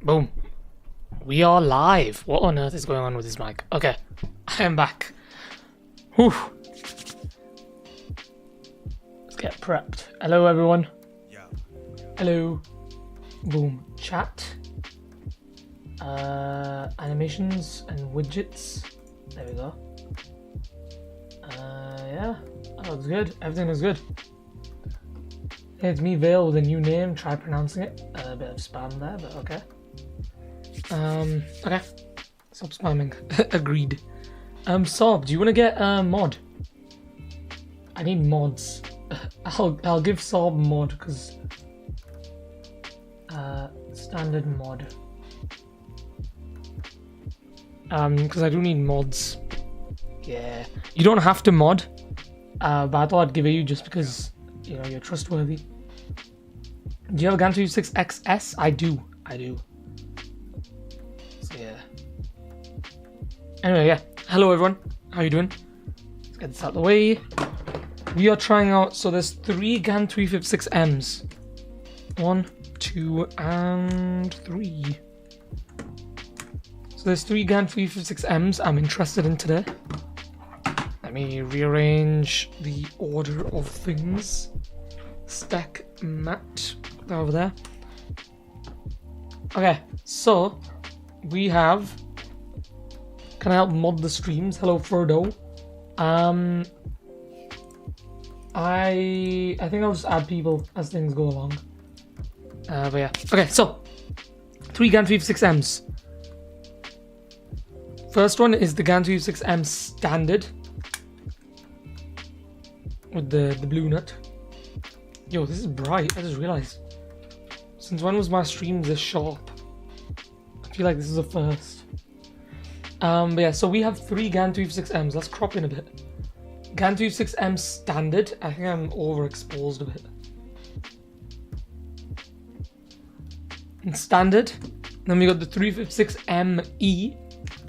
Boom. We are live. What on earth is going on with this mic? Okay, I am back. Whew. Let's get prepped. Hello, everyone. Yeah. Hello. Boom. Chat. Animations and widgets. There we go. Yeah, that looks good. Everything looks good. Hey, it's me, Vale, with a new name. Try pronouncing it. A bit of spam there, but okay. Okay. Stop spamming. Agreed. Sob, do you want to get mod? I need mods. I'll give Sob mod because standard mod. Because I do need mods. Yeah. You don't have to mod. But I thought I'd give it you just because you know you're trustworthy. Do you have a GAN 356XS? I do. So yeah. Anyway, yeah. Hello everyone. How you doing? Let's get this out of the way. We are trying out. So there's 3 GAN 356Ms. 1, 2, and 3. So there's 3 GAN 356Ms I'm interested in today. Let me rearrange the order of things. Stack mat over there. Okay, so we have. Can I help mod the streams? Hello, Frodo. I think I'll just add people as things go along. But yeah. Okay, so 3 GAN 356Ms. First one is the GAN 356M standard with the blue nut. Yo, this is bright. I just realized. Since when was my stream this sharp? I feel like this is a first. But yeah, so we have 3 GAN 356Ms. Let's crop in a bit. GAN 356M standard. I think I'm overexposed a bit. And standard. Then we got the 356ME.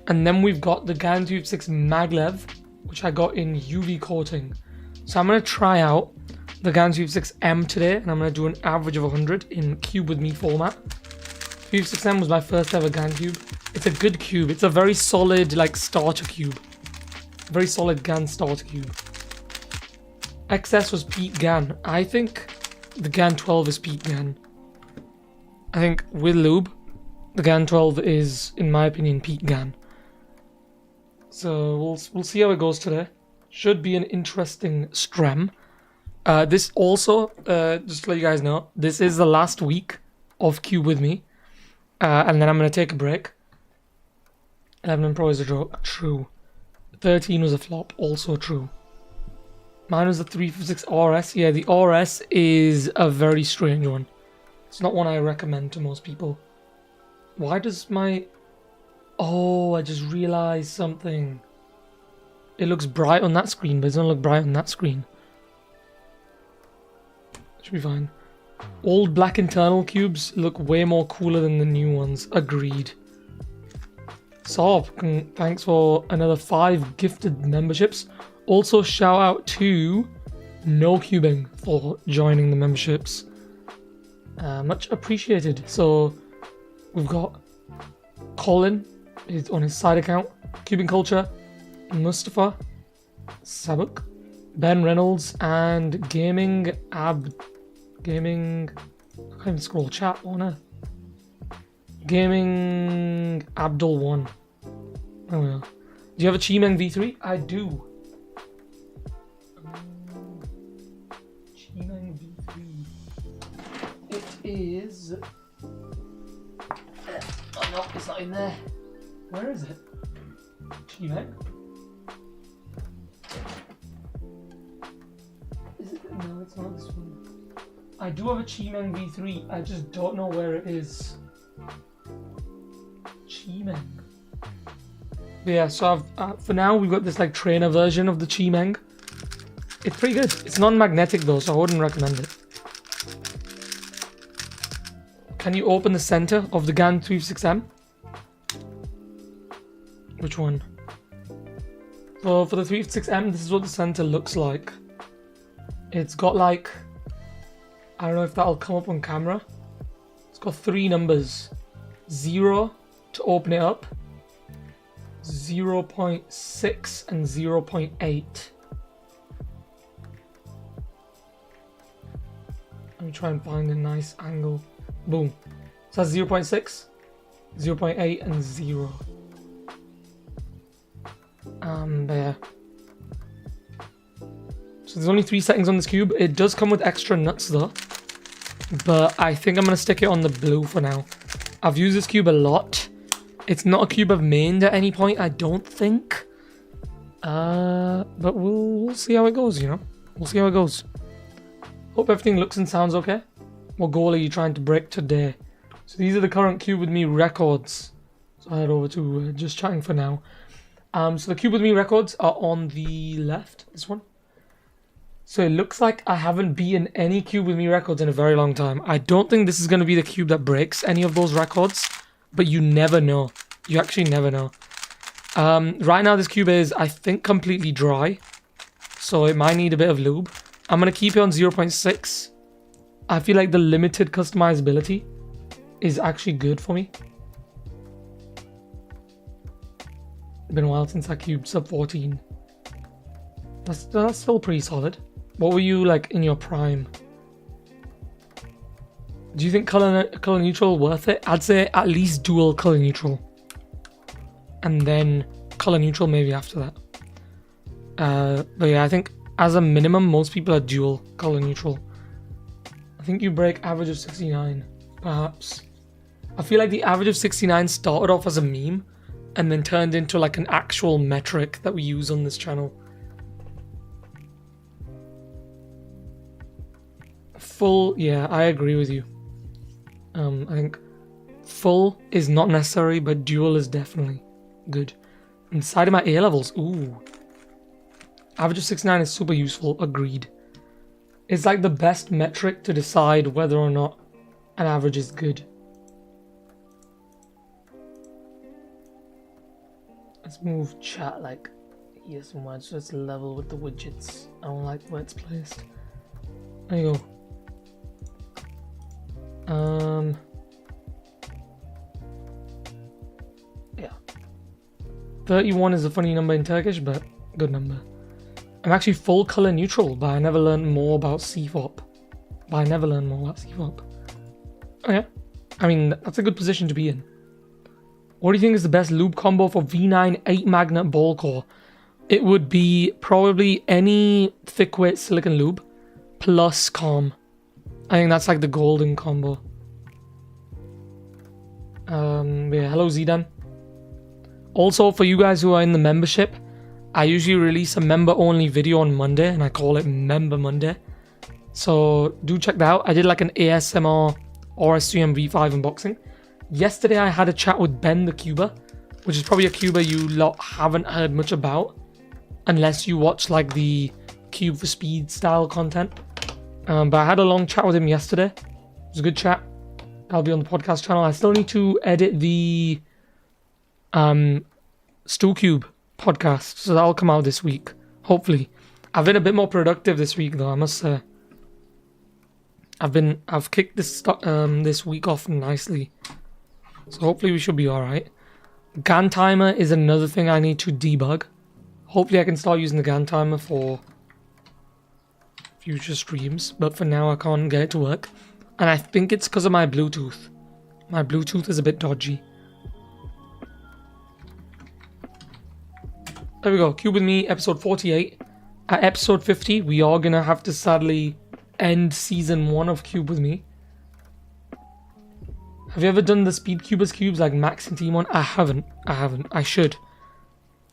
And then we've got the GAN 356 maglev, which I got in UV coating. So I'm going to try out the GAN 356M today, and I'm going to do an average of 100 in cube with me format. 356M was my first ever GAN cube. It's a good cube. It's a very solid, like, starter cube. Very solid GAN starter cube. XS was peak GAN. I think the GAN 12 is peak GAN. I think with lube, the GAN 12 is, in my opinion, peak GAN. So we'll see how it goes today. Should be an interesting stream. This also, just to let you guys know, this is the last week of Cube with me. And then I'm going to take a break. 11 Pro is a joke. True. 13 was a flop. Also true. Mine was the 356 RS. Yeah, the RS is a very strange one. It's not one I recommend to most people. Why does my... Oh, I just realized something. It looks bright on that screen, but it doesn't look bright on that screen. Should be fine. Old black internal cubes look way more cooler than the new ones. Agreed. Sob, thanks for another 5 gifted memberships. Also, shout out to No Cubing for joining the memberships. Much appreciated. So, we've got Colin is on his side account. Cubing Culture, Mustafa, Sabuk, Ben Reynolds, and Gaming. I can't even scroll chat, won't I? Gaming Abdul 1. Oh yeah. Do you have a Chimeng V3? I do. Chimeng V3. It is. Oh no, it's not in there. Where is it? Chimeng? Is it? No, it's not this one. I do have a Chimeng V3. I just don't know where it is. Chimeng. But yeah, so I've, for now we've got this like trainer version of the Chimeng. It's pretty good. It's non-magnetic though, so I wouldn't recommend it. Can you open the center of the GAN 356M? Which one? So for the 356M, this is what the center looks like. It's got like, I don't know if that'll come up on camera. It's got 3 numbers. 0 to open it up, 0.6 and 0.8. Let me try and find a nice angle. Boom. So that's 0.6, 0.8 and 0. There. So there's only 3 settings on this cube. It does come with extra nuts though, but I think I'm going to stick it on the blue for now. I've used this cube a lot. It's not a cube I've mained at any point, I don't think. But we'll see how it goes, you know? We'll see how it goes. Hope everything looks and sounds okay. What goal are you trying to break today? So these are the current Cube With Me records. So I head over to just chatting for now. So the Cube With Me records are on the left, this one. So it looks like I haven't beaten any Cube With Me records in a very long time. I don't think this is going to be the cube that breaks any of those records, but you never know. You actually never know. Right now this cube is, I think, completely dry, so it might need a bit of lube. I'm going to keep it on 0.6. I feel like the limited customizability is actually good for me. Been a while since I cubed sub 14. That's still pretty solid. What were you like in your prime? Do you think color neutral worth it? I'd say at least dual color neutral, and then color neutral maybe after that. But yeah, I think as a minimum most people are dual color neutral. I think you break average of 69, perhaps. I feel like the average of 69 started off as a meme and then turned into like an actual metric that we use on this channel. Full, yeah, I agree with you. I think full is not necessary, but dual is definitely good. Inside of my A levels, ooh. Average of 69 is super useful, agreed. It's like the best metric to decide whether or not an average is good. Let's move chat like here somewhere, so it's level with the widgets. I don't like where it's placed. There you go. 31 is a funny number in Turkish, but good number. I'm actually full color neutral, but I never learned more about CFOP. Okay. I mean, that's a good position to be in. What do you think is the best lube combo for V9 8 magnet ball core? It would be probably any thick weight silicon lube plus calm. I think that's like the golden combo. Yeah, hello Zidan. Also, for you guys who are in the membership, I usually release a member-only video on Monday, and I call it Member Monday. So do check that out. I did like an ASMR RS3M V5 unboxing. Yesterday I had a chat with Ben the Cuber, which is probably a Cuber you lot haven't heard much about, unless you watch like the Cube for Speed style content. But I had a long chat with him yesterday. It was a good chat. That'll be on the podcast channel. I still need to edit the Stool Cube podcast, so that'll come out this week, hopefully. I've been a bit more productive this week though, I must say. I've kicked this week off nicely, so hopefully we should be alright. GAN timer is another thing I need to debug. Hopefully I can start using the GAN timer for future streams, but for now I can't get it to work, and I think it's because of my Bluetooth. My Bluetooth is a bit dodgy. There we go, Cube With Me, episode 48. At episode 50, we are gonna have to sadly end season 1 of Cube With Me. Have you ever done the Speed Cubers cubes like Max and Team 1? I haven't. I should.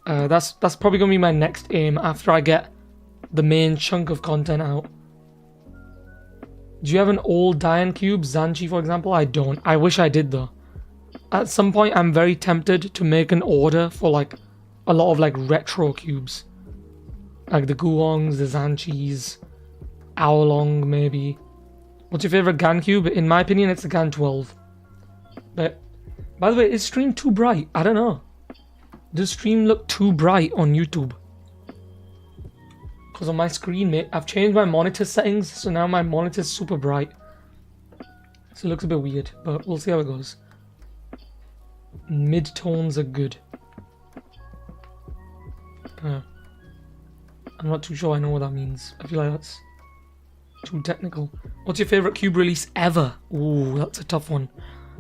That's probably gonna be my next aim after I get the main chunk of content out. Do you have an old Diane cube, Zanchi for example? I don't. I wish I did though. At some point, I'm very tempted to make an order for like a lot of like retro cubes, like the Guongs, the Zanchis, Oolong maybe. What's your favorite GAN cube? In my opinion, it's the GAN 12. But by the way, is stream too bright? I don't know. Does stream look too bright on YouTube? Because on my screen, mate, I've changed my monitor settings, so now my monitor's super bright. So it looks a bit weird, but we'll see how it goes. Mid-tones are good. I'm not too sure I know what that means. I feel like that's too technical. What's your favorite cube release ever? Ooh, that's a tough one.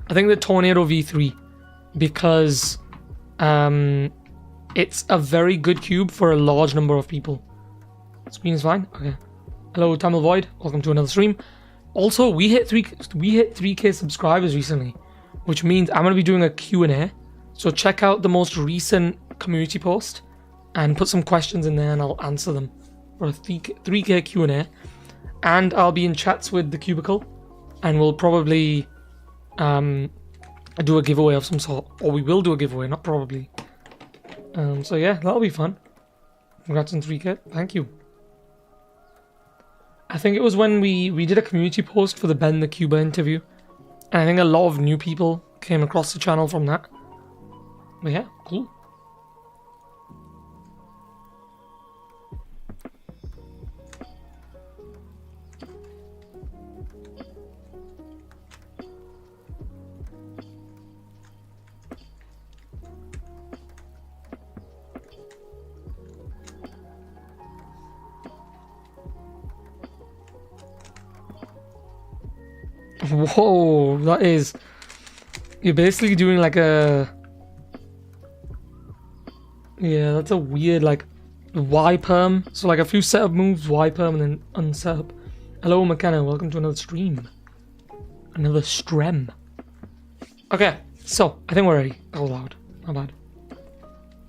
I think the Tornado V3, because it's a very good cube for a large number of people. Screen is fine. Okay. Hello, Tamil Void. Welcome to another stream. Also, we hit 3K subscribers recently, which means I'm gonna be doing a Q&A. So check out the most recent community post and put some questions in there, and I'll answer them for a 3K Q&A. And I'll be in chats with the Cubicle, and we'll probably do a giveaway of some sort, or we will do a giveaway, not probably. So yeah, that'll be fun. Congrats on 3K. Thank you. I think it was when we did a community post for the Ben the Cuba interview, and I think a lot of new people came across the channel from that. But yeah, cool. Whoa, that is... You're basically doing like a... Yeah, that's a weird, like, Y perm. So like a few setup moves, Y perm, and then unsetup. Hello, McKenna. Welcome to another stream. Another strem. Okay, so I think we're ready. Oh, loud. Not bad.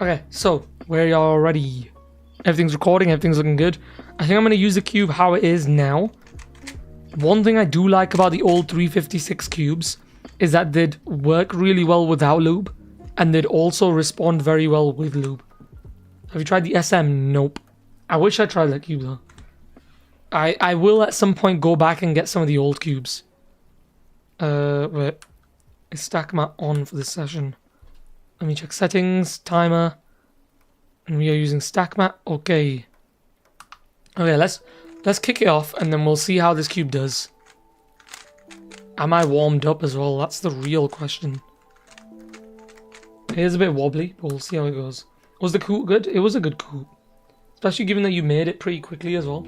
Okay, so we are ready. Everything's recording. Everything's looking good. I think I'm going to use the cube how it is now. One thing I do like about the old 356 cubes is that they'd work really well without lube, and they'd also respond very well with lube. Have you tried the SM? Nope. I wish I tried that cube though. I will at some point go back and get some of the old cubes. Wait. Is stack mat on for this session? Let me check settings, timer. And we are using stack mat. Okay. Okay, let's kick it off, and then we'll see how this cube does. Am I warmed up as well? That's the real question. It is a bit wobbly, but we'll see how it goes. Was the coupe good? It was a good coupe. Especially given that you made it pretty quickly as well.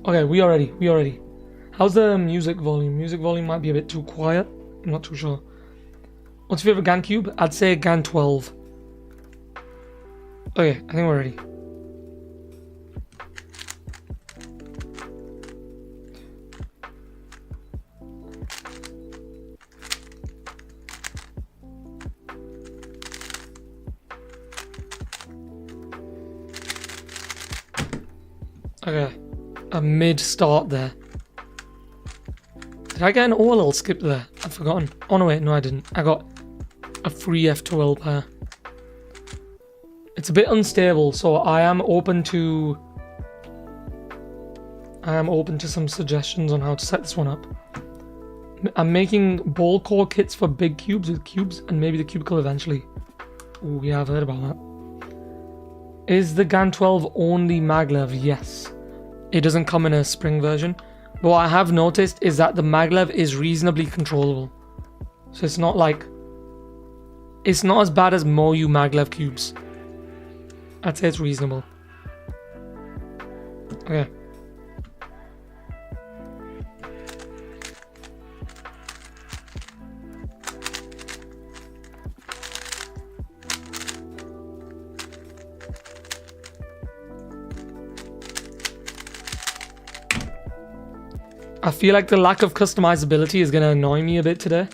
Okay, we are ready. We are ready. How's the music volume? Music volume might be a bit too quiet. I'm not too sure. What's your favorite GAN cube? I'd say GAN 12. Okay, I think we're ready. Okay, a mid-start there. Did I get an OLL skip there? I've forgotten. Oh no, wait, no I didn't. I got a free F12 pair. It's a bit unstable, so I am open to some suggestions on how to set this one up. I'm making ball core kits for big cubes with cubes, and maybe the cubicle eventually. Ooh, yeah, I've heard about that. Is the GAN 12 only maglev? Yes. It doesn't come in a spring version. But what I have noticed is that the maglev is reasonably controllable. So it's not like... It's not as bad as Moyu maglev cubes. I'd say it's reasonable. Okay. I feel like the lack of customizability is going to annoy me a bit today.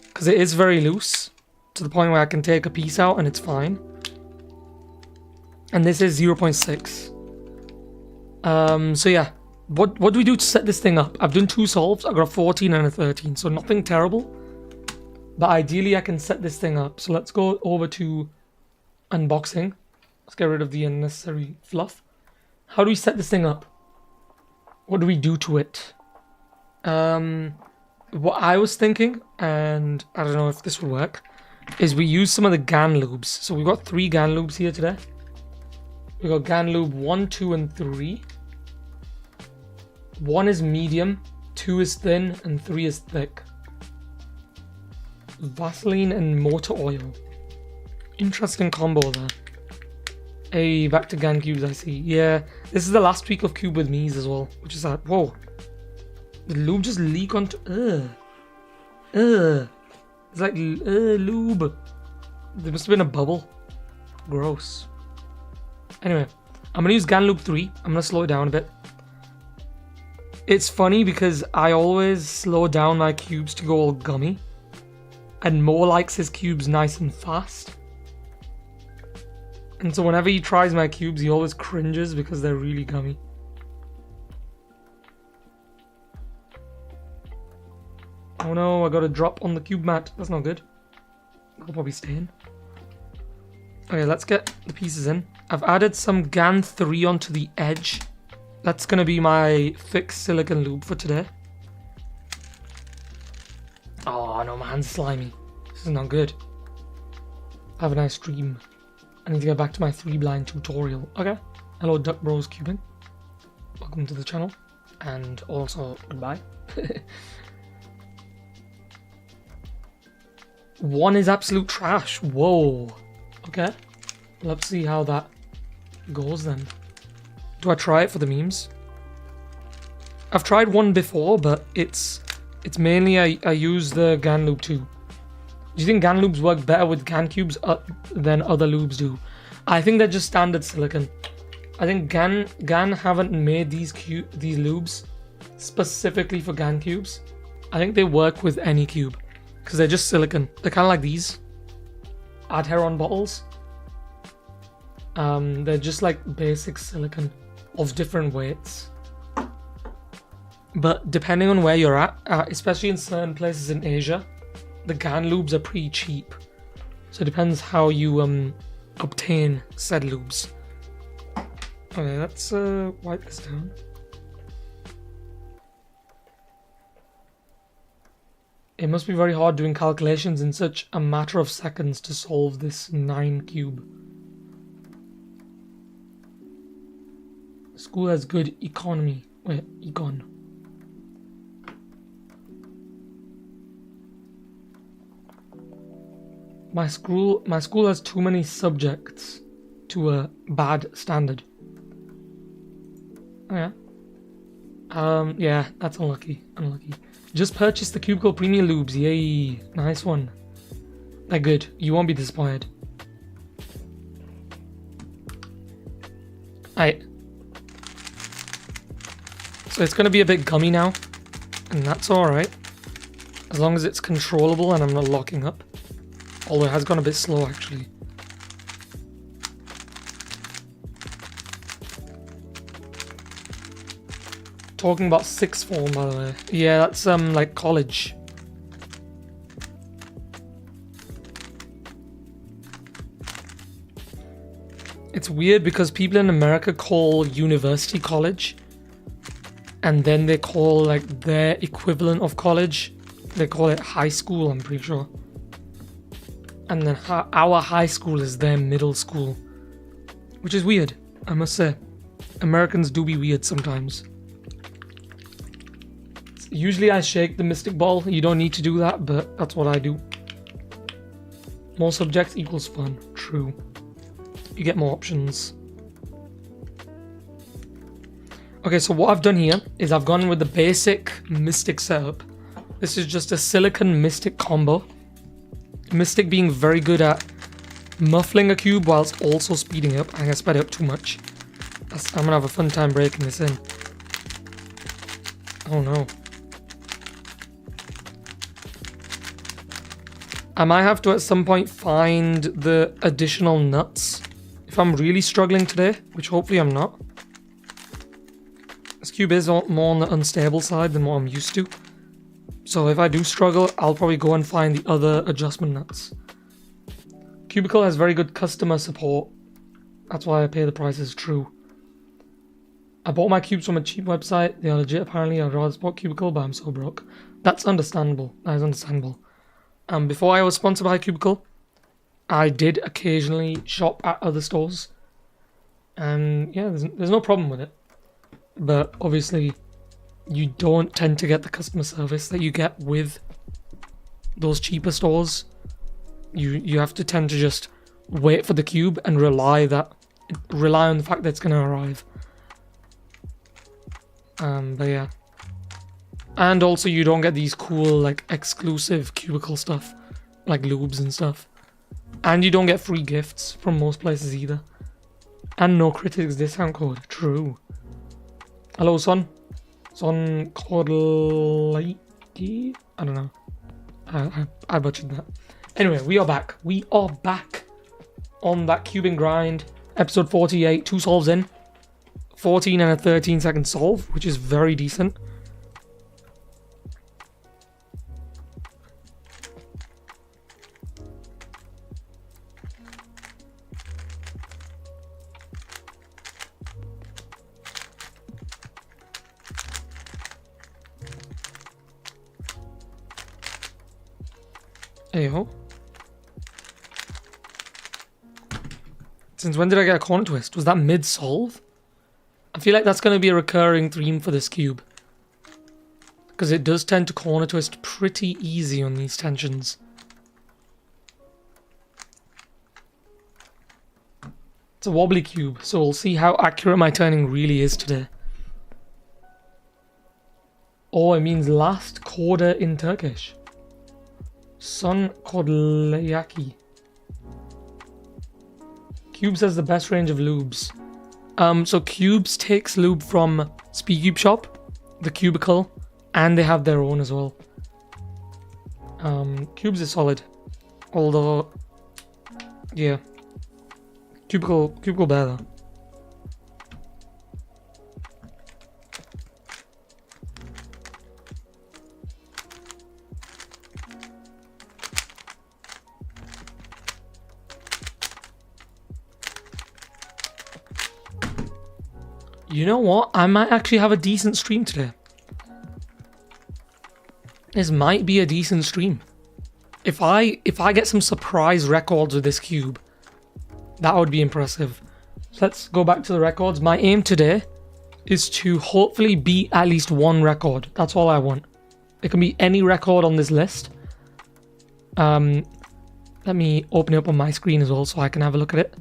Because it is very loose. To the point where I can take a piece out and it's fine. And this is 0.6. So yeah. What do we do to set this thing up? I've done 2 solves. I've got a 14 and a 13. So nothing terrible. But ideally I can set this thing up. So let's go over to unboxing. Let's get rid of the unnecessary fluff. How do we set this thing up? What do we do to it? What I was thinking, and I don't know if this will work, is we use some of the GAN lubes. So we've got 3 GAN lubes here today. We got GAN lube 1, 2, and 3. 1 is medium, 2 is thin, and 3 is thick. Vaseline and motor oil. Interesting combo there. Hey, back to GAN cubes, I see. Yeah, this is the last week of cube with me's as well, which is like, whoa. The lube just leak onto... It's like, lube. There must have been a bubble. Gross. Anyway, I'm going to use GAN Lube 3. I'm going to slow it down a bit. It's funny because I always slow down my cubes to go all gummy. And Mo likes his cubes nice and fast. And so whenever he tries my cubes, he always cringes because they're really gummy. Oh no, I got a drop on the cube mat. That's not good. I'll probably stay in. Okay, let's get the pieces in. I've added some GAN 3 onto the edge. That's going to be my fixed silicone lube for today. Oh no, my hand's slimy. This is not good. Have a nice stream. I need to get back to my 3-blind tutorial. Okay. Hello, Duck Bros Cubing. Welcome to the channel. And also, goodbye. One is absolute trash. Whoa. Okay. Let's see how that goes then. Do I try it for the memes? I've tried one before, but it's mainly I use the GAN Lube 2. Do you think GAN lubes work better with GAN cubes than other lubes do? I think they're just standard silicone. I think GAN haven't made these lubes specifically for GAN cubes. I think they work with any cube because they're just silicone. They're kind of like these Adheron bottles. They're just like basic silicone of different weights. But depending on where you're at, especially in certain places in Asia, the GAN lubes are pretty cheap. So it depends how you obtain said lubes. Okay, let's wipe this down. It must be very hard doing calculations in such a matter of seconds to solve this 9 cube. School has good economy. Wait, econ. My school has too many subjects to a bad standard. Oh yeah. Yeah, that's unlucky. Unlucky. Just purchase the Cubicle Premium Lubes. Yay. Nice one. They're good. You won't be disappointed. Alright. So it's going to be a bit gummy now. And that's alright. As long as it's controllable and I'm not locking up. Although it has gone a bit slow actually. Talking about sixth form, by the way. Yeah, that's like college. It's weird because people in America call university college, and then they call like their equivalent of college, they call it high school, I'm pretty sure. And then our high school is their middle school, which is weird, I must say. Americans do be weird sometimes. Usually I shake the mystic ball. You don't need to do that, but that's what I do. More subjects equals fun. True. You get more options. Okay, so what I've done here is I've gone with the basic mystic setup. This is just a silicon mystic combo. Mystic being very good at muffling a cube whilst also speeding up. I think I sped it up too much. I'm gonna have a fun time breaking this in. Oh no. I might have to at some point find the additional nuts if I'm really struggling today, which hopefully I'm not. This cube is more on the unstable side than what I'm used to. So if I do struggle, I'll probably go and find the other adjustment nuts. Cubicle has very good customer support. That's why I pay the prices true. I bought my cubes from a cheap website. They are legit apparently. I'd rather support Cubicle, but I'm so broke. That's understandable. That is understandable. Before I was sponsored by Cubicle, I did occasionally shop at other stores. And yeah, there's no problem with it. But obviously, you don't tend to get the customer service that you get with those cheaper stores, you have to tend to just wait for the cube and rely on the fact that it's gonna arrive. But yeah. And also you don't get these cool like exclusive cubicle stuff, like lubes and stuff. And you don't get free gifts from most places either. And no critics discount code. True. Hello, son. Son Kodlaiki? I don't know. I butchered that. Anyway, we are back. We are back on that cubing grind. Episode 48, 2 solves in. 14 and a 13-second solve, which is very decent. Hey-ho. Since when did I get a corner twist? Was that mid-solve? I feel like that's going to be a recurring theme for this cube. Because it does tend to corner twist pretty easy on these tensions. It's a wobbly cube, so we'll see how accurate my turning really is today. Oh, it means last quarter in Turkish. Son Kodlayaki. Cubes has the best range of lubes. So Cubes takes lube from Speedcube Shop, the Cubicle, and they have their own as well. Cubes is solid. Although, yeah. Cubicle better. You know what? I might actually have a decent stream today. This might be a decent stream. If I get some surprise records with this cube, that would be impressive. So let's go back to the records. My aim today is to hopefully beat at least one record. That's all I want. It can be any record on this list. Let me open it up on my screen as well so I can have a look at it.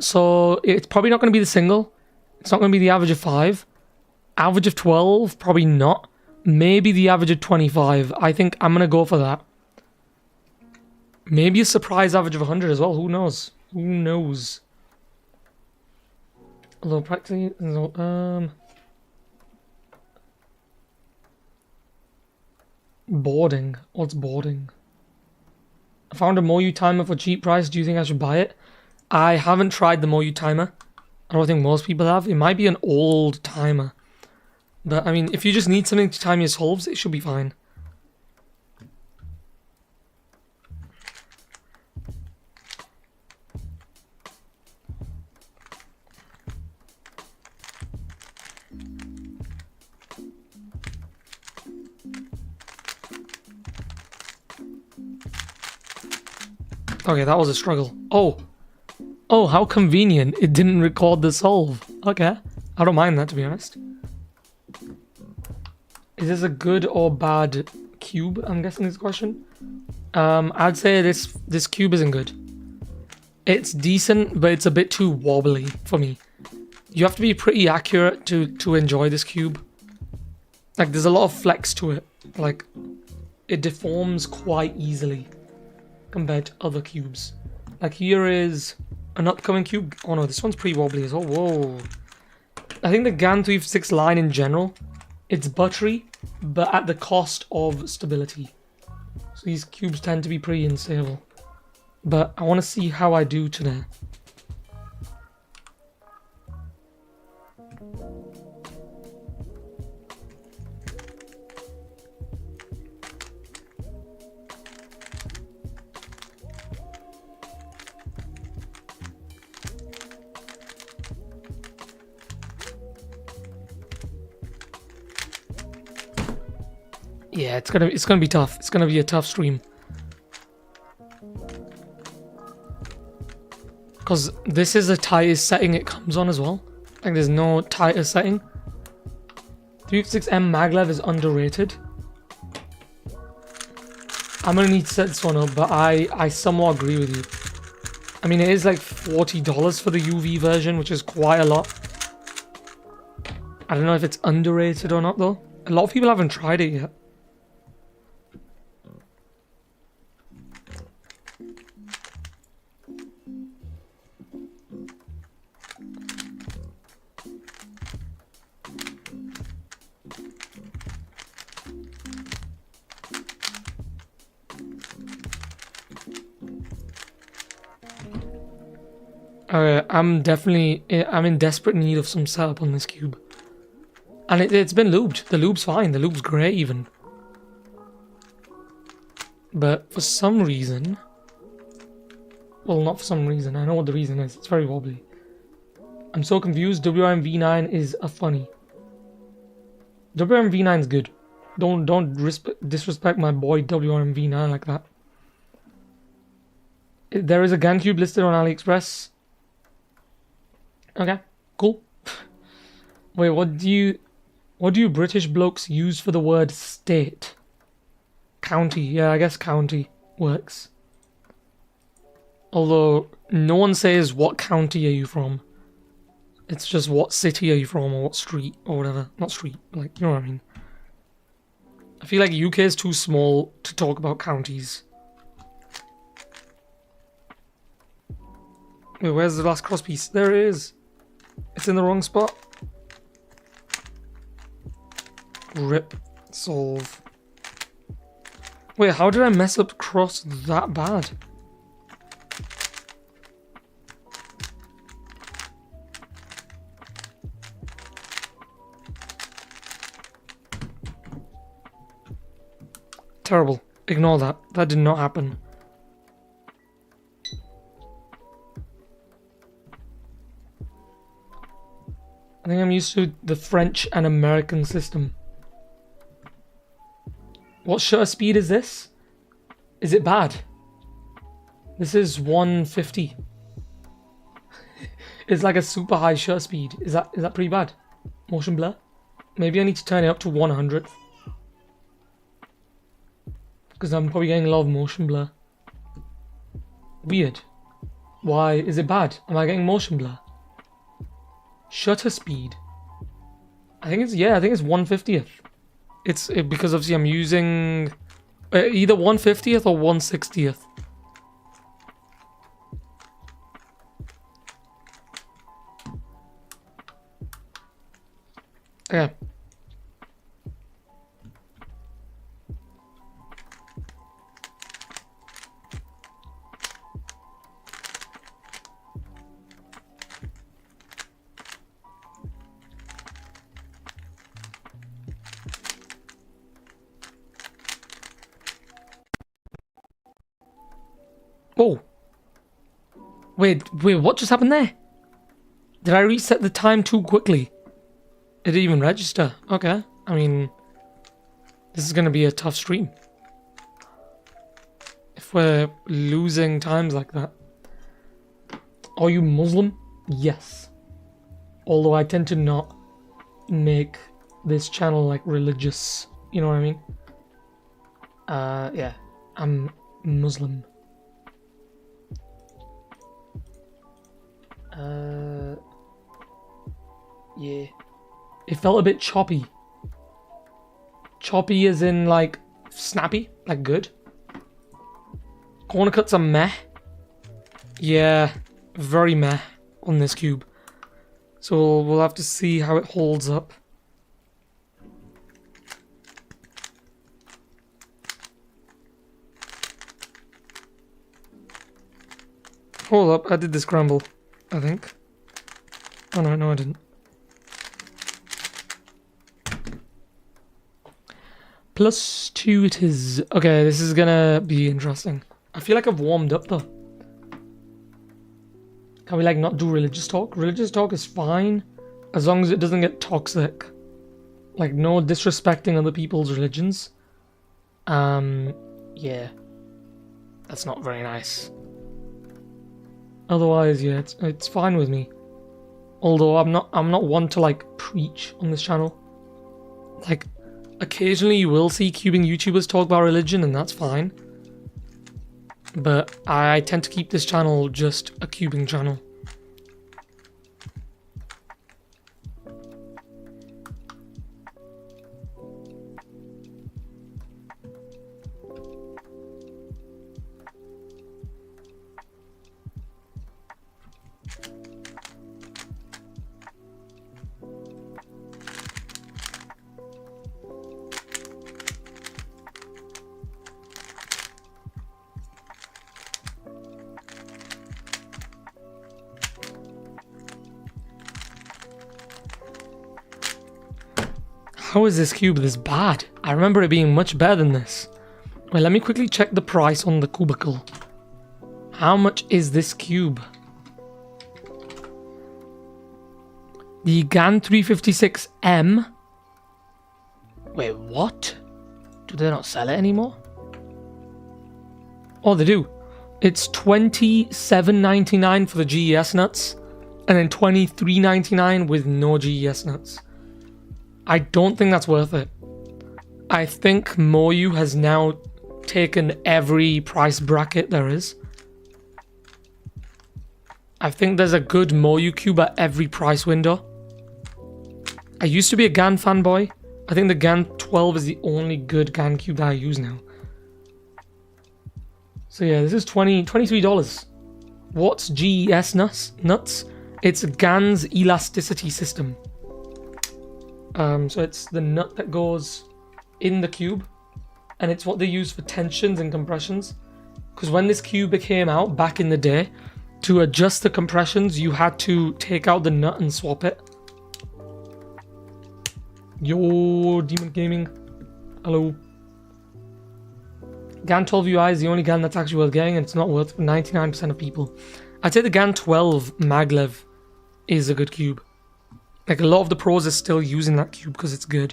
So it's probably not going to be the single. It's not going to be the average of 5. Average of 12, probably not. Maybe the average of 25. I think I'm going to go for that. Maybe a surprise average of 100 as well. Who knows? Who knows? Although practically, boarding. What's boarding? I found a Moyu timer for cheap price. Do you think I should buy it? I haven't tried the Moyu timer. I don't think most people have. It might be an old timer. But, I mean, if you just need something to time your solves, it should be fine. Okay, that was a struggle. Oh, how convenient. It didn't record the solve. Okay. I don't mind that, to be honest. Is this a good or bad cube? I'm guessing is the question. I'd say this cube isn't good. It's decent, but it's a bit too wobbly for me. You have to be pretty accurate to enjoy this cube. Like, there's a lot of flex to it. Like, it deforms quite easily compared to other cubes. Like, here is an upcoming cube. Oh no, this one's pretty wobbly as well. Whoa. I think the GAN 356 line in general, it's buttery, but at the cost of stability. So these cubes tend to be pretty unstable. But I want to see how I do today. Yeah, it's gonna be tough. It's gonna be a tough stream. Because this is the tightest setting it comes on as well. Like, there's no tighter setting. 356M maglev is underrated. I'm gonna need to set this one up, but I somewhat agree with you. I mean, it is like $40 for the UV version, which is quite a lot. I don't know if it's underrated or not, though. A lot of people haven't tried it yet. I'm in desperate need of some setup on this cube. And it's been lubed. The lube's fine. The lube's great even. But for some reason... Well, not for some reason. I know what the reason is. It's very wobbly. I'm so confused. WRMV9 is a funny. WRMV9 is good. Don't disrespect my boy WRMV9 like that. There is a GAN cube listed on AliExpress. Okay, cool. Wait, what do you British blokes use for the word state? County, yeah, I guess county works. Although, no one says what county are you from. It's just what city are you from, or what street, or whatever. Not street, like, you know what I mean. I feel like UK is too small to talk about counties. Wait, where's the last crosspiece? There it is. It's in the wrong spot. Rip. Solve. Wait, how did I mess up cross that bad? Terrible. Ignore that. That did not happen. I think I'm used to the French and American system. What shutter speed is this? Is it bad? This is 150. It's like a super high shutter speed. Is that pretty bad? Motion blur? Maybe I need to turn it up to 100. Because I'm probably getting a lot of motion blur. Weird. Why? Is it bad? Am I getting motion blur? Shutter speed. I think it's 150th. It's because obviously I'm using either 150th or 160th. Yeah. Oh. Wait, what just happened there? Did I reset the time too quickly? It didn't even register. Okay. I mean, this is going to be a tough stream. If we're losing times like that. Are you Muslim? Yes. Although I tend to not make this channel like religious. You know what I mean? Yeah. I'm Muslim. Yeah. It felt a bit choppy. Choppy as in like snappy, like good. Corner cuts are meh. Yeah, very meh on this cube. So we'll have to see how it holds up. Hold up, I did the scramble, I think. Oh no, I didn't. +2 it is. Okay, this is gonna be interesting. I feel like I've warmed up though. Can we like not do religious talk? Religious talk is fine as long as it doesn't get toxic. Like no disrespecting other people's religions. Yeah. That's not very nice. Otherwise, yeah, it's fine with me. Although I'm not one to like preach on this channel. Like occasionally you will see cubing YouTubers talk about religion and that's fine. but I tend to keep this channel just a cubing channel. How is this cube this bad? I remember it being much better than this. Wait, let me quickly check the price on the cubicle. How much is this cube? The GAN 356M. Wait, what? Do they not sell it anymore? Oh, they do. It's $27.99 for the GES nuts, and then $23.99 with no GES nuts. I don't think that's worth it. I think Moyu has now taken every price bracket there is. I think there's a good Moyu cube at every price window. I used to be a GAN fanboy. I think the GAN 12 is the only good GAN cube that I use now. So yeah, this is $23. What's GES nuts? It's GAN's elasticity system. So it's the nut that goes in the cube, and it's what they use for tensions and compressions. Because when this cube came out back in the day, to adjust the compressions, you had to take out the nut and swap it. Yo, Demon Gaming. Hello. GAN 12 UI is the only GAN that's actually worth getting, and it's not worth for 99% of people. I'd say the GAN 12 maglev is a good cube. Like, a lot of the pros are still using that cube because it's good.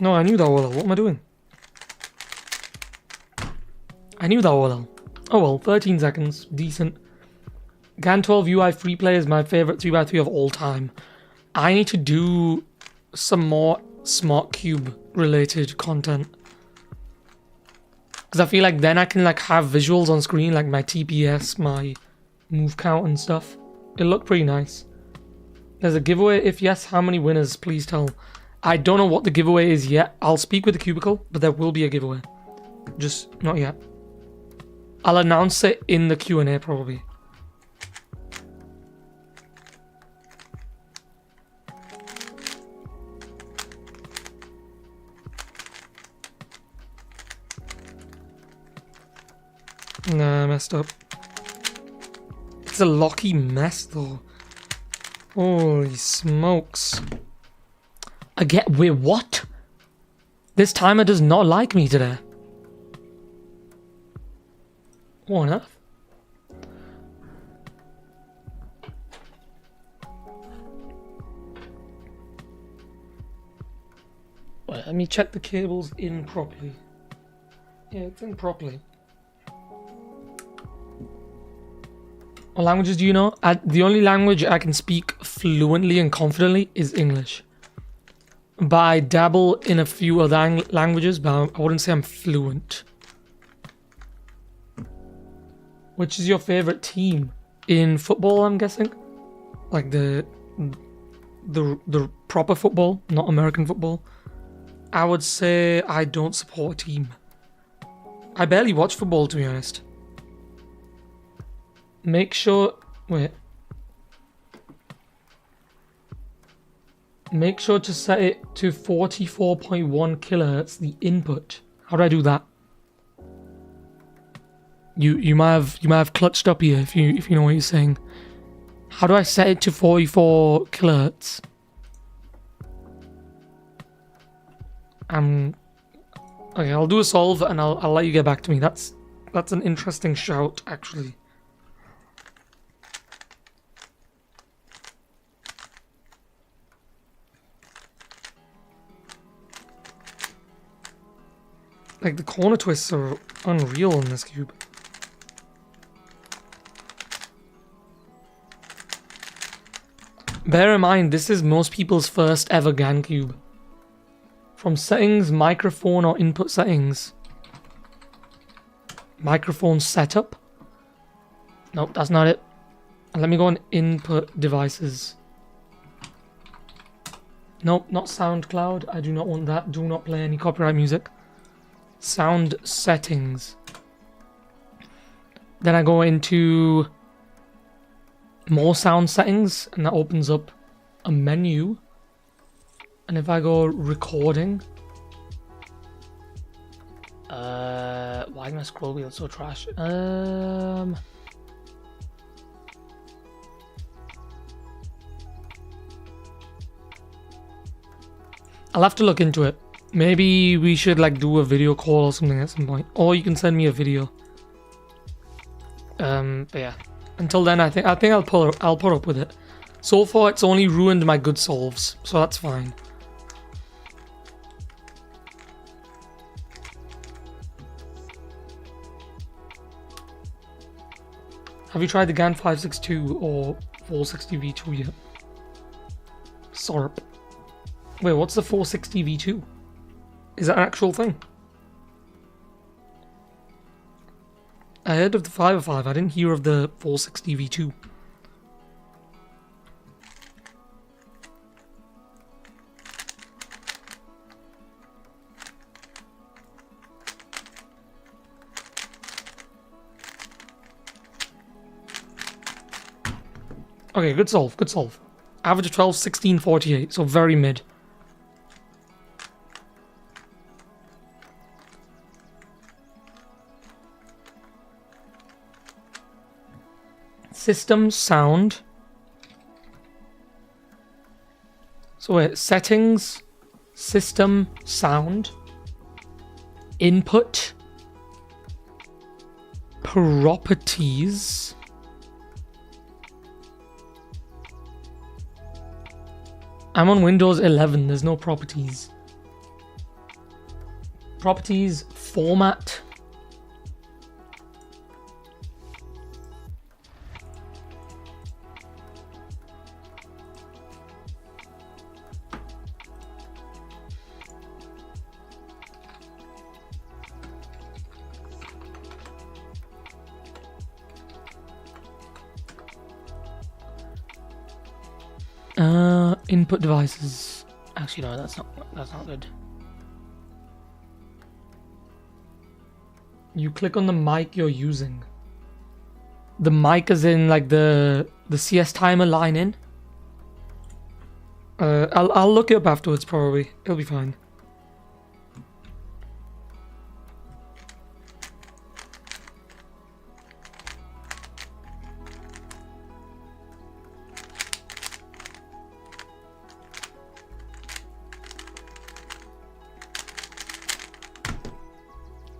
No, I knew that well. What am I doing? I knew that well. Oh well, 13 seconds. Decent. GAN 12 UI free play is my favorite 3x3 of all time. I need to do some more smart cube related content. Because I feel like then I can like have visuals on screen, like my TPS, my move count and stuff. It'll look pretty nice. There's a giveaway. If yes, how many winners? Please tell. I don't know what the giveaway is yet. I'll speak with the cubicle, but there will be a giveaway. Just not yet. I'll announce it in the Q&A probably. Nah, I messed up. It's a locky mess though. Holy smokes. Again, wait, what? This timer does not like me today. What on earth? Wait, let me check the cables in properly. Yeah, it's in properly. What languages do you know? The only language I can speak fluently and confidently is English. But I dabble in a few other languages, but I wouldn't say I'm fluent. Which is your favorite team? In football, I'm guessing? Like the proper football, not American football. I would say I don't support a team. I barely watch football, to be honest. Make sure... Wait. Make sure to set it to 44.1 kilohertz, the input. How do I do that? You might have clutched up here if you know what you're saying. How do I set it to 44 kilohertz? Okay, I'll do a solve and I'll let you get back to me. That's an interesting shout, actually. Like, the corner twists are unreal in this cube. Bear in mind, this is most people's first ever GAN cube. From settings, microphone or input settings. Microphone setup. Nope, that's not it. Let me go on input devices. Nope, not SoundCloud. I do not want that. Do not play any copyright music. Sound settings. Then I go into more sound settings, and that opens up a menu. And if I go recording, why is my scroll wheel so trash? I'll have to look into it. Maybe we should like do a video call or something at some point, or you can send me a video. But yeah. Until then, I think I'll put up with it. So far, it's only ruined my good solves, so that's fine. Have you tried the GAN 562 or 460V2 yet? Sorp. Wait, what's the 460V2? Is that an actual thing? I heard of the 505, I didn't hear of the 460V2. Okay, good solve, good solve. Average of 12, 16, 48, so very mid. System sound. So wait, settings, system sound, input, properties. I'm on Windows 11, there's no properties. Properties, format. Input devices. Actually, no, that's not good. You click on the mic you're using. The mic is in like the CS timer line in. I'll look it up afterwards probably. It'll be fine.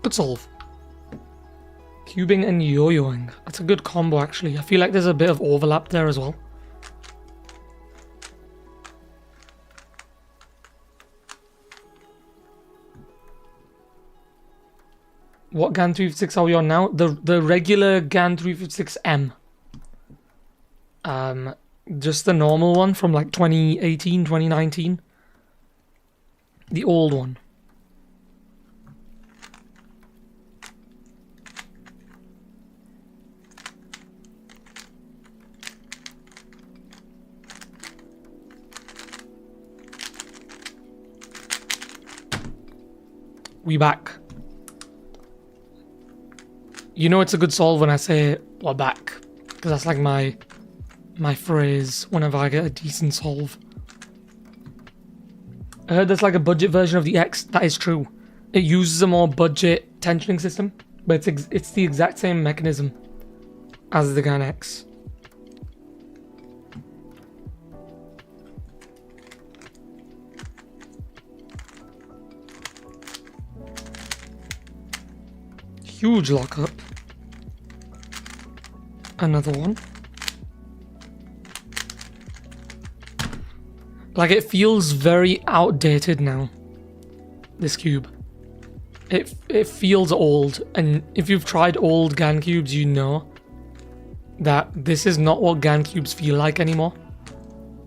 Good solve. Cubing and yo-yoing. That's a good combo actually. I feel like there's a bit of overlap there as well. What GAN 356 are we on now? The regular GAN 356M. Just the normal one from like 2018, 2019. The old one. We back. You know it's a good solve when I say we're back, because that's like my phrase whenever I get a decent solve. I heard there's like a budget version of the X. That is true. It uses a more budget tensioning system, but it's the exact same mechanism as the GAN X. Huge lockup. Another one. Like it feels very outdated now. This cube. It feels old, and if you've tried old GAN cubes, you know that this is not what GAN cubes feel like anymore.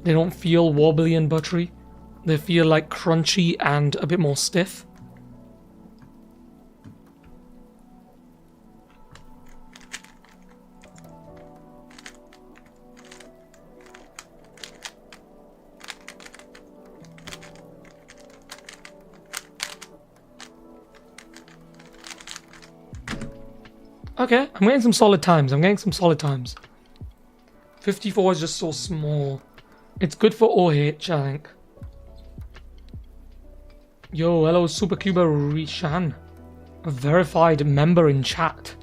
They don't feel wobbly and buttery. They feel like crunchy and a bit more stiff. Okay, I'm getting some solid times. 54 is just so small. It's good for OH, I think. Yo, hello, Supercuba Rishan. A verified member in chat.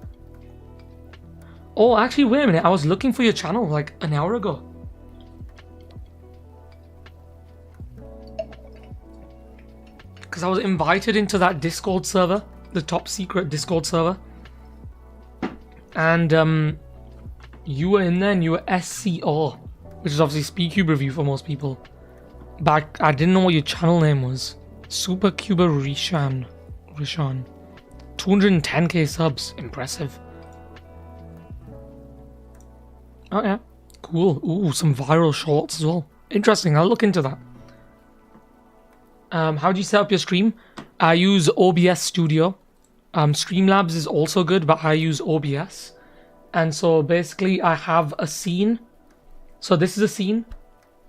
Oh, actually, wait a minute. I was looking for your channel like an hour ago. Because I was invited into that Discord server. The top secret Discord server. And you were in there and you were SCR, which is obviously Speedcube review for most people. But I didn't know what your channel name was. Supercuba Rishan. 210k subs. Impressive. Oh yeah. Cool. Ooh, some viral shorts as well. Interesting. I'll look into that. How do you set up your stream? I use OBS Studio. Streamlabs is also good, but I use OBS. And so basically I have a scene. So this is a scene.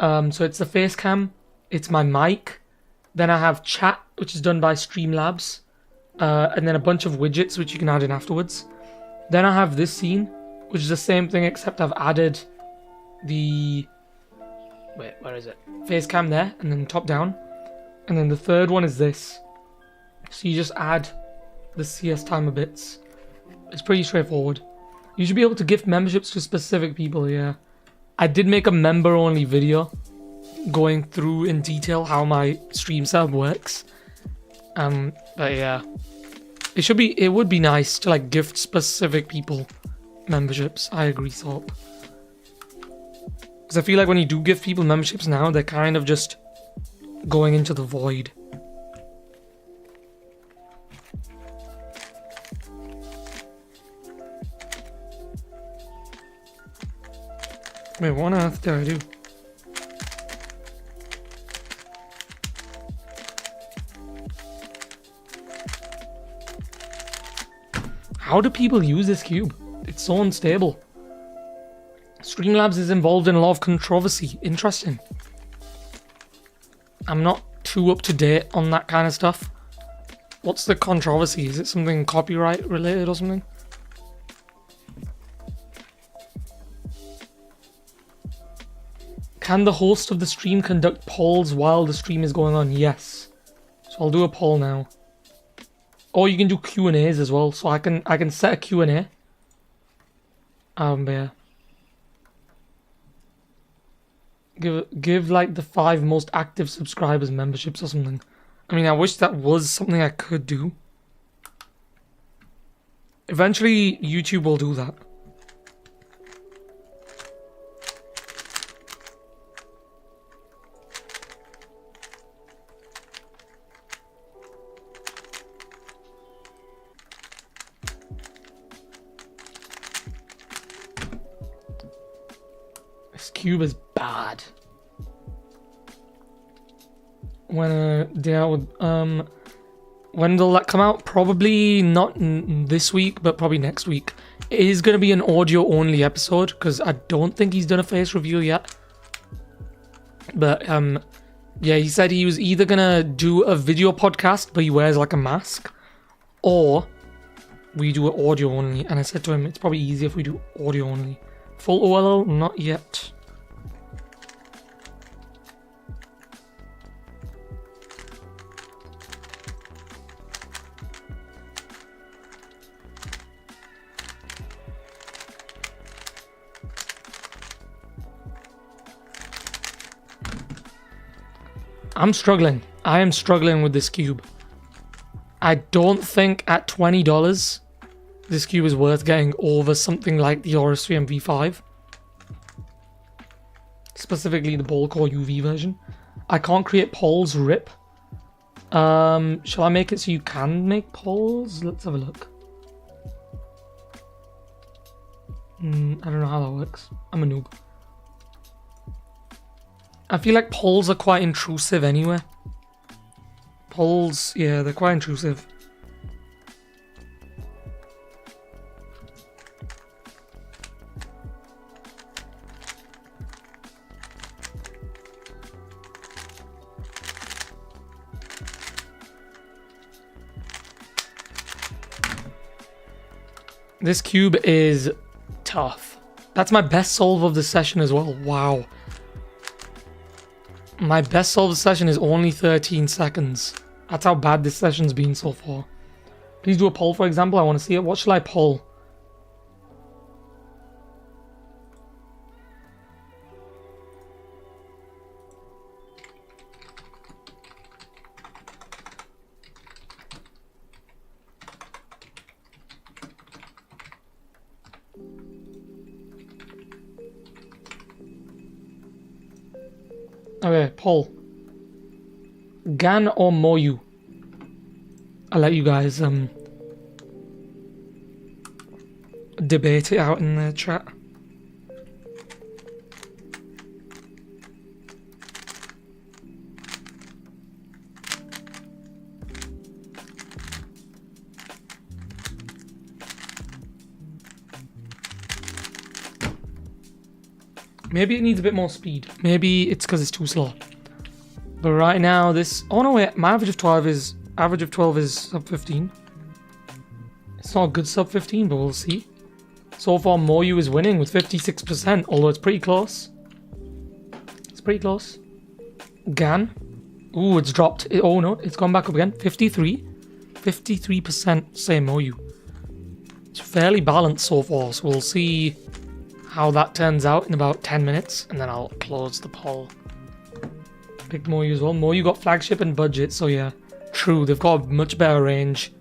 So it's the face cam. It's my mic. Then I have chat, which is done by Streamlabs. And then a bunch of widgets, which you can add in afterwards. Then I have this scene, which is the same thing, except I've added the... Wait, where is it? Face cam there, and then top down. And then the third one is this. So you just add the CS timer bits. It's pretty straightforward. You should be able to gift memberships to specific people, yeah. I did make a member-only video going through in detail how my stream setup works. But yeah. It would be nice to like gift specific people memberships. I agree, Thorpe. Because I feel like when you do give people memberships now, they're kind of just going into the void. Wait, what on earth did I do? How do people use this cube? It's so unstable. Streamlabs is involved in a lot of controversy. Interesting. I'm not too up to date on that kind of stuff. What's the controversy? Is it something copyright related or something? Can the host of the stream conduct polls while the stream is going on? Yes. So I'll do a poll now. Or you can do Q&As as well. So I can set a Q&A. Yeah. Give like the 5 most active subscribers memberships or something. I mean, I wish that was something I could do. Eventually, YouTube will do that. This cube is bad. When will that come out? Probably not this week, but probably next week. It is going to be an audio only episode because I don't think he's done a face review yet. But yeah, he said he was either gonna do a video podcast, but he wears like a mask, or we do it audio only. And I said to him, it's probably easier if we do audio only. Full OLL, not yet. I'm struggling. I am struggling with this cube. I don't think at $20 this cube is worth getting over something like the Aorus 3M V5. Specifically the ball core UV version. I can't create polls, rip. Shall I make it so you can make polls? Let's have a look. I don't know how that works. I'm a noob. I feel like polls are quite intrusive anyway. Polls, yeah, they're quite intrusive. This cube is tough. That's my best solve of the session as well. Wow. My best solve of the session is only 13 seconds. That's how bad this session's been so far. Please do a poll, for example. I want to see it. What shall I poll? Okay, poll. GAN or Moyu? I'll let you guys debate it out in the chat. Maybe it needs a bit more speed. Maybe it's because it's too slow. But right now, this... Oh no, wait. My average of 12 is sub 15. It's not a good sub 15, but we'll see. So far, Moyu is winning with 56%, although it's pretty close. It's pretty close. GAN. Ooh, it's dropped. Oh no, it's gone back up again. 53. 53% say Moyu. It's fairly balanced so far, so we'll see how that turns out in about 10 minutes, and then I'll close the poll. Picked Moyu as well. Moyu got flagship and budget, so yeah. True, they've got a much better range.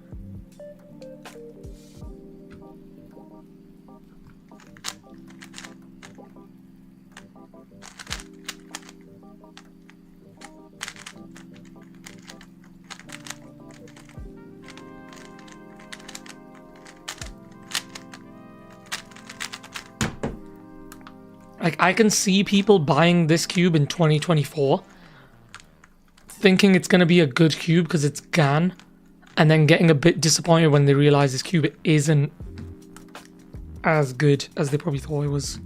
Like, I can see people buying this cube in 2024, thinking it's going to be a good cube because it's GAN, and then getting a bit disappointed when they realize this cube isn't as good as they probably thought it was.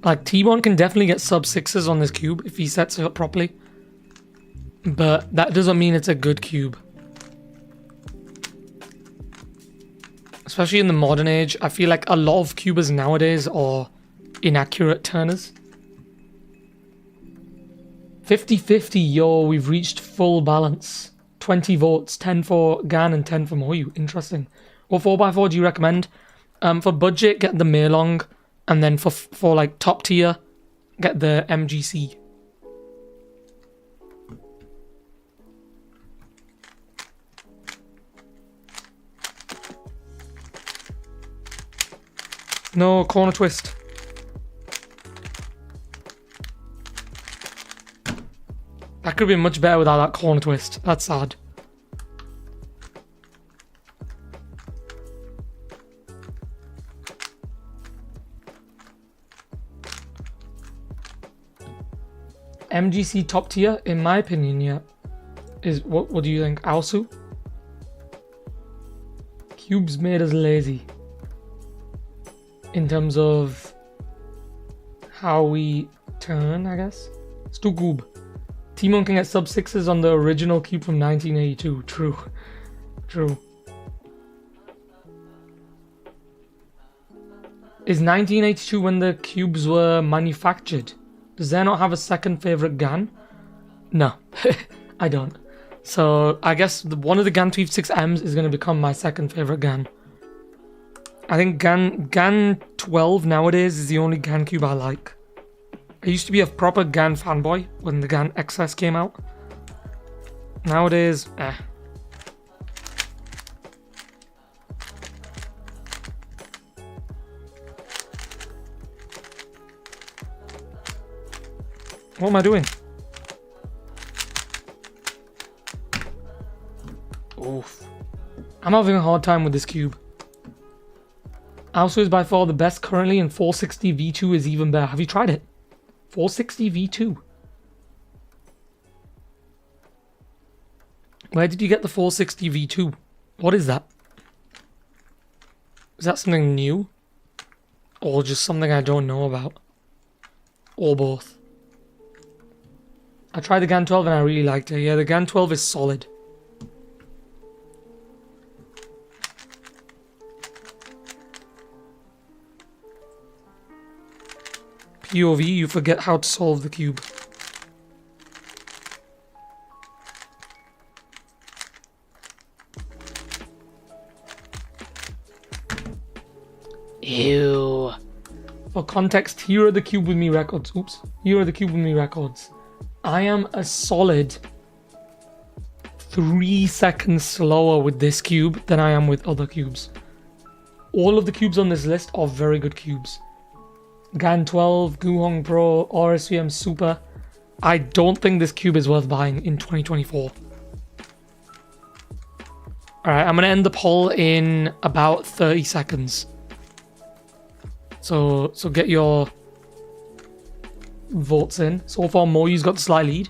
Like, T1 can definitely get sub 6s on this cube if he sets it up properly. But that doesn't mean it's a good cube. Especially in the modern age, I feel like a lot of cubers nowadays are inaccurate turners. 50-50, yo, we've reached full balance. 20 votes, 10 for GAN and 10 for Moyu. Interesting. What 4x4 do you recommend? For budget, get the Meilong. And then for like top tier, get the MGC. No corner twist. That could have been much better without that corner twist. That's sad. MGC top tier, in my opinion, yeah. Is what do you think? Aosu? Cubes made us lazy. In terms of how we turn, I guess. Stugub. T-Mon can get sub 6s on the original cube from 1982. True. True. Is 1982 when the cubes were manufactured? Does there not have a second favorite GAN? No, I don't. So I guess one of the GAN 356Ms is going to become my second favorite GAN. I think GAN 12 nowadays is the only GAN cube I like. I used to be a proper GAN fanboy when the GAN XS came out. Nowadays, eh. What am I doing? Oof. I'm having a hard time with this cube. Also is by far the best currently, and 460 V2 is even better. Have you tried it? 460 V2. Where did you get the 460 V2? What is that? Is that something new? Or just something I don't know about? Or both? I tried the GAN 12 and I really liked it. Yeah, the GAN 12 is solid. POV, you forget how to solve the cube. Ew. For context, here are the Cube With Me records. Oops. Here are the Cube With Me records. I am a solid 3 seconds slower with this cube than I am with other cubes. All of the cubes on this list are very good cubes. GAN 12, Guhong Pro, RSVM Super. I don't think this cube is worth buying in 2024. Alright, I'm going to end the poll in about 30 seconds. So get your votes in. So far, Moyu's got the slight lead.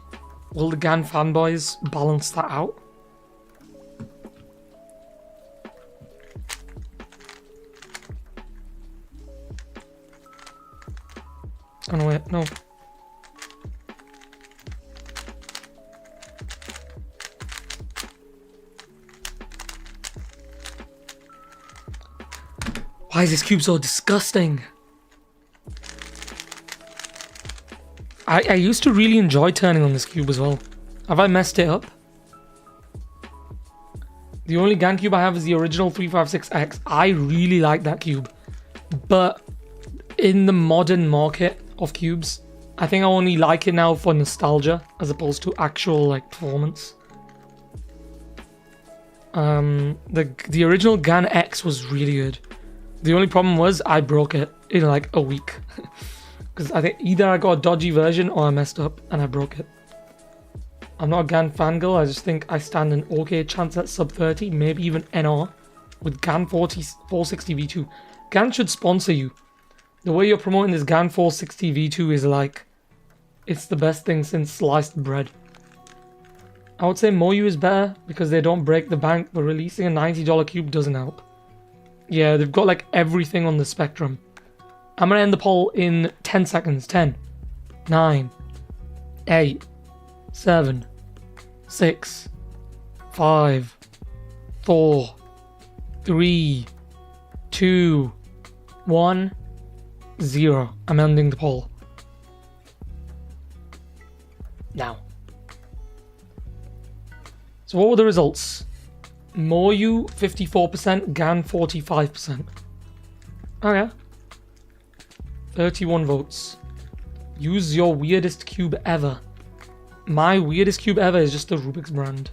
Will the GAN fanboys balance that out? Oh no, wait, no. Why is this cube so disgusting? I used to really enjoy turning on this cube as well. Have I messed it up? The only GAN cube I have is the original 356X. I really like that cube. But in the modern market of cubes, I think I only like it now for nostalgia as opposed to actual like performance. The original GAN X was really good. The only problem was I broke it in like a week. Because I think either I got a dodgy version or I messed up and I broke it. I'm not a GAN fangirl, I just think I stand an okay chance at sub 30, maybe even NR, with GAN 460 V2. GAN should sponsor you. The way you're promoting this GAN 460 V2 is like, it's the best thing since sliced bread. I would say Moyu is better because they don't break the bank, but releasing a $90 cube doesn't help. Yeah, they've got like everything on the spectrum. I'm going to end the poll in 10 seconds. 10, 9, 8, 7, 6, 5, 4, 3, 2, 1, 0. I'm ending the poll. Now. So what were the results? Moyu 54%, GAN 45%. Okay. 31 votes. Use your weirdest cube ever. My weirdest cube ever is just the Rubik's brand.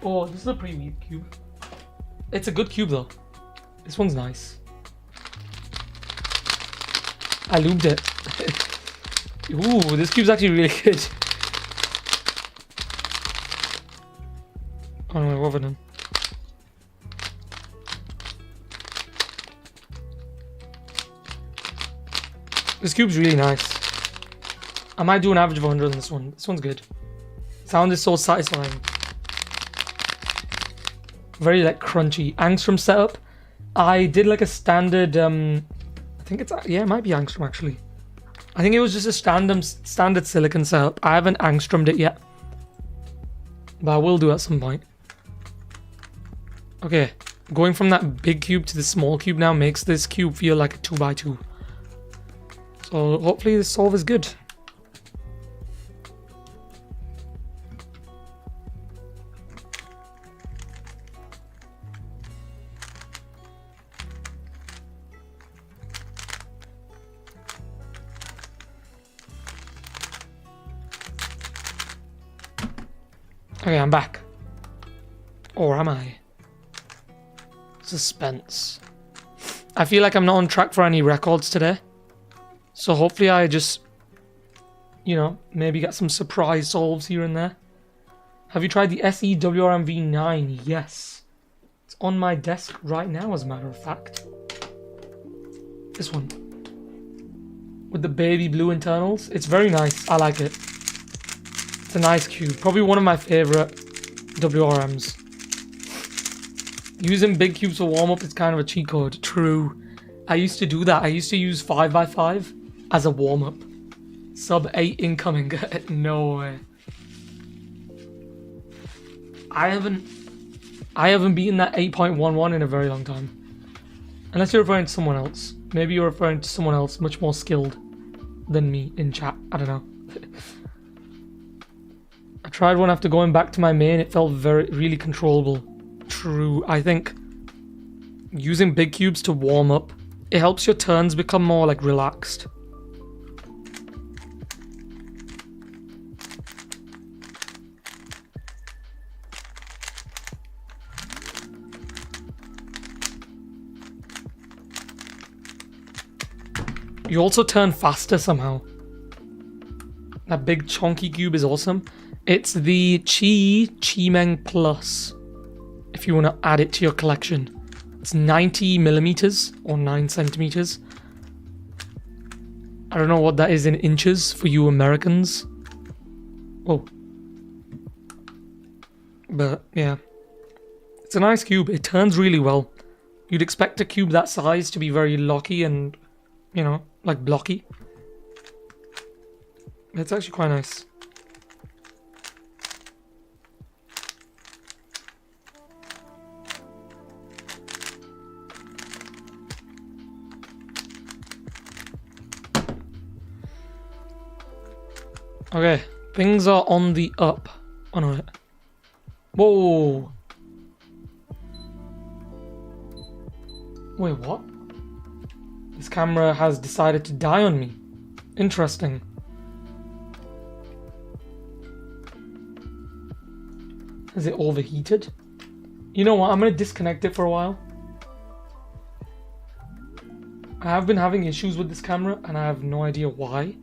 Oh, this is a pretty weird cube. It's a good cube though. This one's nice. I lubed it. Ooh, this cube's actually really good. Oh no, what have I done? This cube's really nice. I might do an average of 100 on this one. This one's good. Sound is so satisfying. Very like crunchy. Angstrom setup. I did like a standard, I think it's, yeah, it might be Angstrom actually. I think it was just a standard silicon setup. I haven't Angstromed it yet. But I will do at some point. Okay, going from that big cube to the small cube now makes this cube feel like a 2x2. So hopefully the solve is good. Okay, I'm back. Or am I? Suspense. I feel like I'm not on track for any records today. So hopefully I just you know, maybe get some surprise solves here and there. Have you tried the SE WRM V9? Yes. It's on my desk right now, as a matter of fact. This one. With the baby blue internals. It's very nice. I like it. It's a nice cube. Probably one of my favorite WRMs. Using big cubes for warm-up is kind of a cheat code. True. I used to do that. I used to use 5x5 as a warm-up. Sub 8 incoming. No way. I haven't beaten that 8.11 in a very long time. Unless you're referring to someone else. Maybe you're referring to someone else much more skilled than me in chat. I don't know. I tried one after going back to my main. It felt really controllable. True. I think using big cubes to warm up, it helps your turns become more like relaxed. You also turn faster somehow. That big chunky cube is awesome. It's the Chi-Meng Plus, if you want to add it to your collection. It's 90 millimeters or 9 centimeters. I don't know what that is in inches for you Americans. Oh. But yeah. It's a nice cube. It turns really well. You'd expect a cube that size to be very locky and, you know, like blocky. It's actually quite nice. Okay, things are on the up. Oh no. Whoa. Wait, what? This camera has decided to die on me. Interesting. Is it overheated? You know what? I'm gonna disconnect it for a while. I have been having issues with this camera and I have no idea why.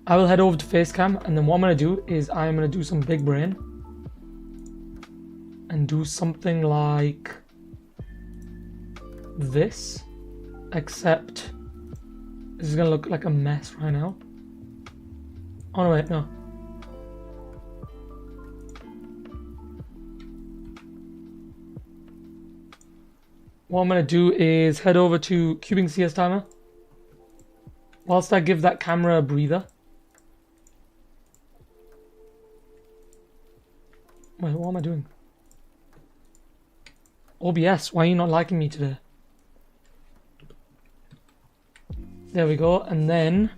I will head over to Facecam and then what I'm gonna do is I'm gonna do some big brain. And do something like this. Except this is gonna look like a mess right now. Oh no, wait, no. What I'm gonna do is head over to Cubing CS Timer. Whilst I give that camera a breather. Wait, what am I doing? OBS, why are you not liking me today? There we go, and then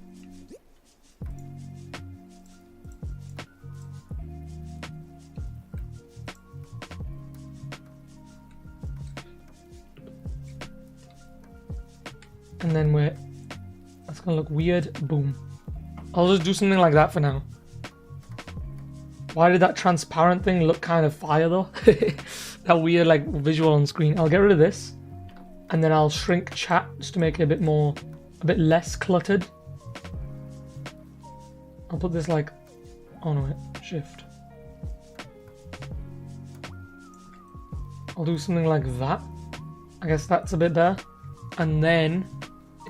wait, that's gonna look weird. Boom. I'll just do something like that for now. Why did that transparent thing look kind of fire though? That weird like visual on screen. I'll get rid of this and then I'll shrink chat just to make it a bit less cluttered. I'll put this like, oh no wait, shift. I'll do something like that. I guess that's a bit better. And then,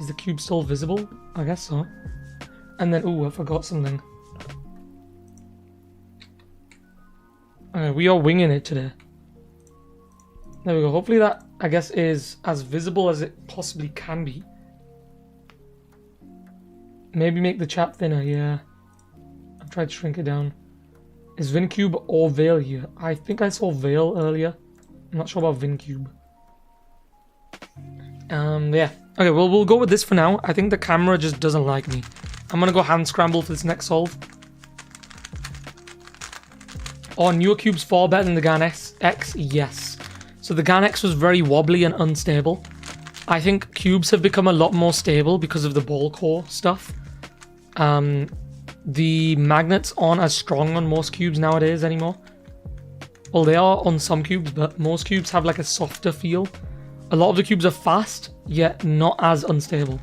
is the cube still visible? I guess so. And then, ooh, I forgot something. Okay, we are winging it today. There we go. Hopefully that, I guess, is as visible as it possibly can be. Maybe make the chat thinner, yeah. I've tried to shrink it down. Is VinCube or Veil here? I think I saw Veil earlier. I'm not sure about VinCube. Yeah. Okay, well, we'll go with this for now. I think the camera just doesn't like me. I'm gonna go hand scramble for this next solve. Are newer cubes far better than the GAN X? Yes. So the GAN X was very wobbly and unstable. I think cubes have become a lot more stable because of the ball core stuff. The magnets aren't as strong on most cubes nowadays anymore. Well, they are on some cubes, but most cubes have like a softer feel. A lot of the cubes are fast, yet not as unstable.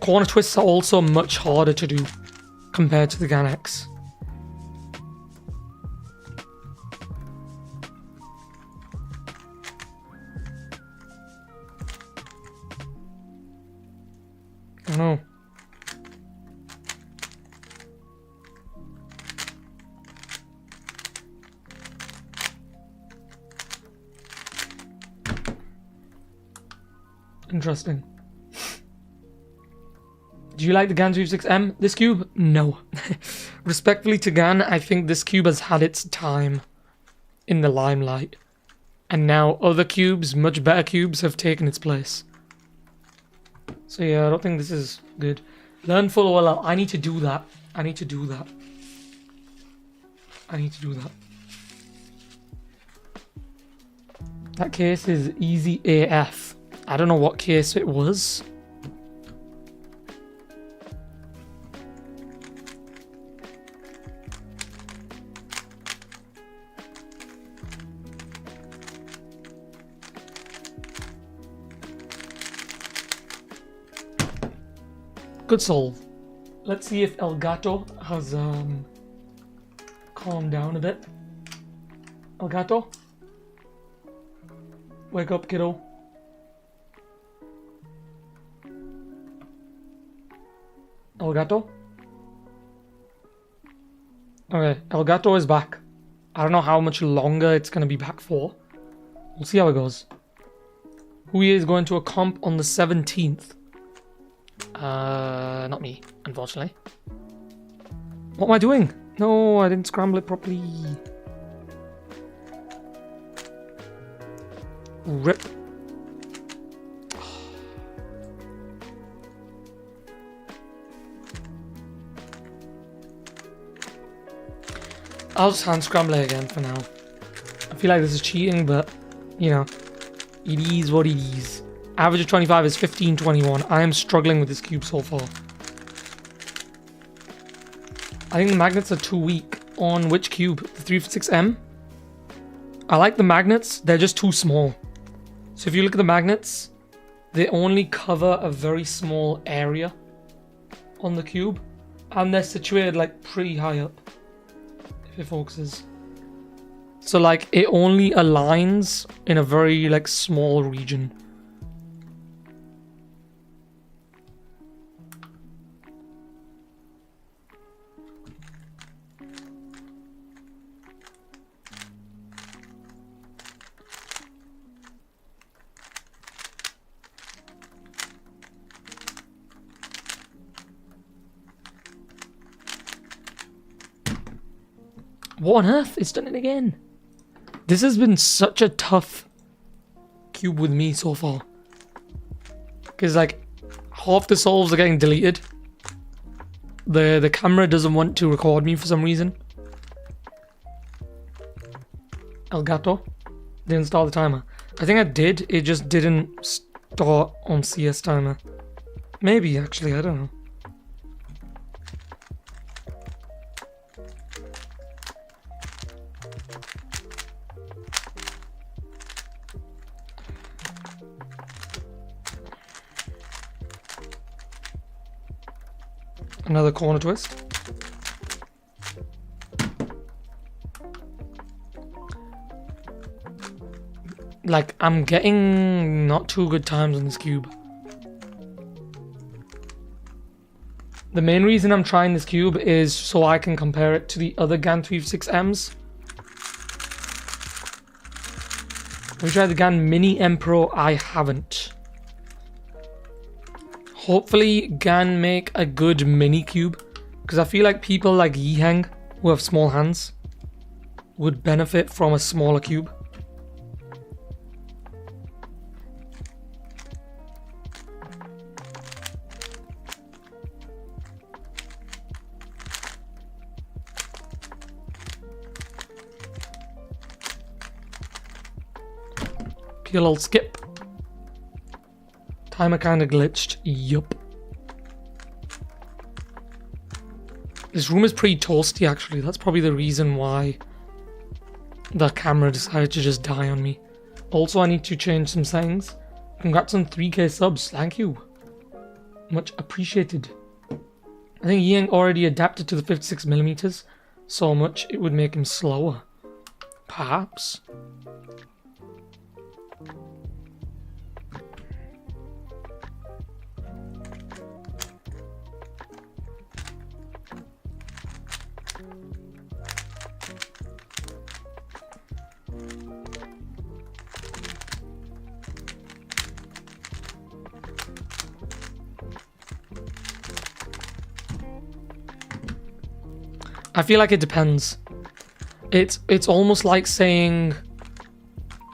Corner twists are also much harder to do. compared to the GAN X. I don't know. Interesting. Do you like the GAN 356M? This cube? No. Respectfully to GAN, I think this cube has had its time in the limelight. And now other cubes, much better cubes, have taken its place. So yeah, I don't think this is good. Learn full OLL. I need to do that. I need to do that. I need to do that. That case is easy AF. I don't know what case it was. Good solve. Let's see if Elgato has calmed down a bit. Elgato? Wake up, kiddo. Elgato? Okay, Elgato is back. I don't know how much longer it's gonna be back for. We'll see how it goes. Hui is going to a comp on the 17th. Not me, unfortunately. What am I doing? No, I didn't scramble it properly. Rip. I'll just hand scramble it again for now. I feel like this is cheating, but, you know, it is what it is. Average of 25 is 1521. I am struggling with this cube so far. I think the magnets are too weak. On which cube? The 356M? I like the magnets, they're just too small. So if you look at the magnets, they only cover a very small area on the cube. And they're situated like pretty high up. If it focuses. So like it only aligns in a very like small region. What on earth? It's done it again. This has been such a tough cube with me so far. Because like half the solves are getting deleted. The camera doesn't want to record me for some reason. Elgato. Didn't start the timer. I think I did. It just didn't start on CS timer. Maybe actually, I don't know. Another corner twist. Like, I'm getting not too good times on this cube. The main reason I'm trying this cube is so I can compare it to the other GAN 356Ms. We tried the GAN Mini M Pro, I haven't. Hopefully GAN make a good mini cube, because I feel like people like Yiheng, who have small hands, would benefit from a smaller cube. I'll skip. Timer kinda glitched. Yup. This room is pretty toasty actually. That's probably the reason why the camera decided to just die on me. Also, I need to change some settings. Congrats on 3K subs. Thank you. Much appreciated. I think Yang already adapted to the 56mm so much it would make him slower. Perhaps. I feel like it depends. It's almost like saying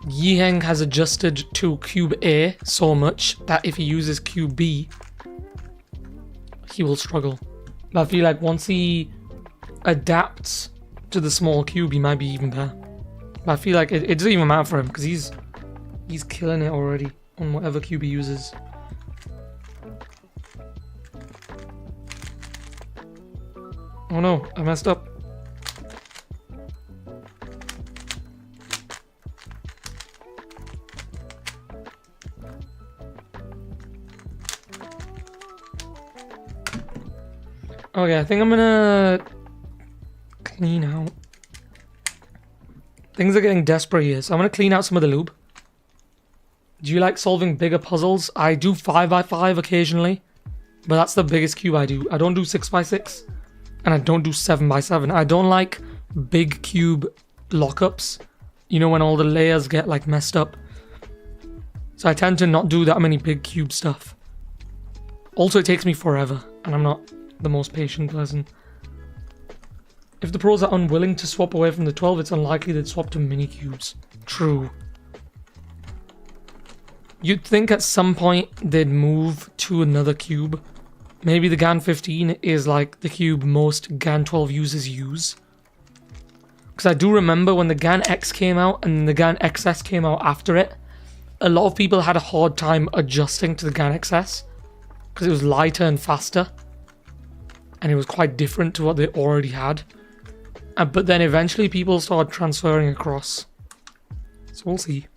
Yiheng has adjusted to cube A so much that if he uses cube B, he will struggle. But I feel like once he adapts to the small cube, he might be even better. But I feel like it doesn't even matter for him because he's killing it already on whatever cube he uses. Oh no, I messed up. Okay, I think I'm gonna clean out. Things are getting desperate here, so I'm gonna clean out some of the lube. Do you like solving bigger puzzles? I do 5x5 occasionally, but that's the biggest cube I do. I don't do 6x6, and I don't do 7x7. I don't like big cube lockups, you know, when all the layers get like messed up. So I tend to not do that many big cube stuff. Also, it takes me forever, and I'm not the most patient person. If the pros are unwilling to swap away from the 12, it's unlikely they'd swap to mini cubes. True. You'd think at some point they'd move to another cube. Maybe the GAN 15 is like the cube most GAN 12 users use. Because I do remember when the GAN X came out and the GAN XS came out after it, a lot of people had a hard time adjusting to the GAN XS because it was lighter and faster. And it was quite different to what they already had. But then eventually people started transferring across. So we'll see.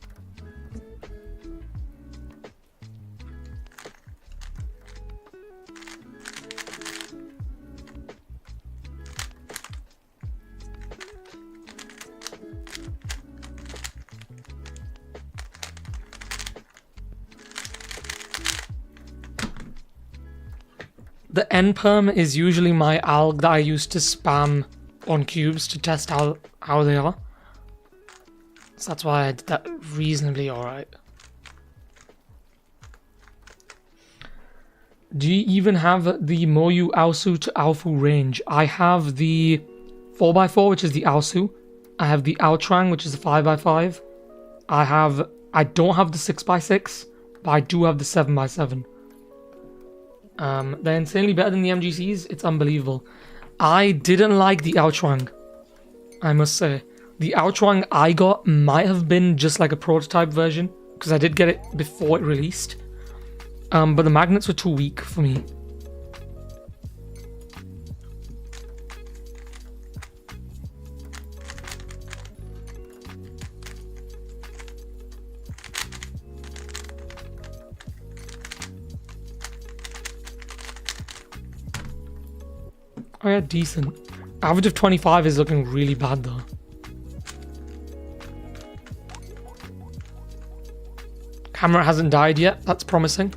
The NPerm is usually my alg that I use to spam on cubes to test how they are. So that's why I did that reasonably alright. Do you even have the Moyu Aosu to Aofu range? I have the 4x4, which is the Aosu. I have the Aotrang, which is the 5x5. I don't have the 6x6, but I do have the 7x7. They're insanely better than the MGCs. It's unbelievable. I didn't like the Aotrang, I must say. The Aotrang I got might have been just like a prototype version, because I did get it before it released. But the magnets were too weak for me. Oh yeah, decent. Average of 25 is looking really bad though. Camera hasn't died yet, that's promising.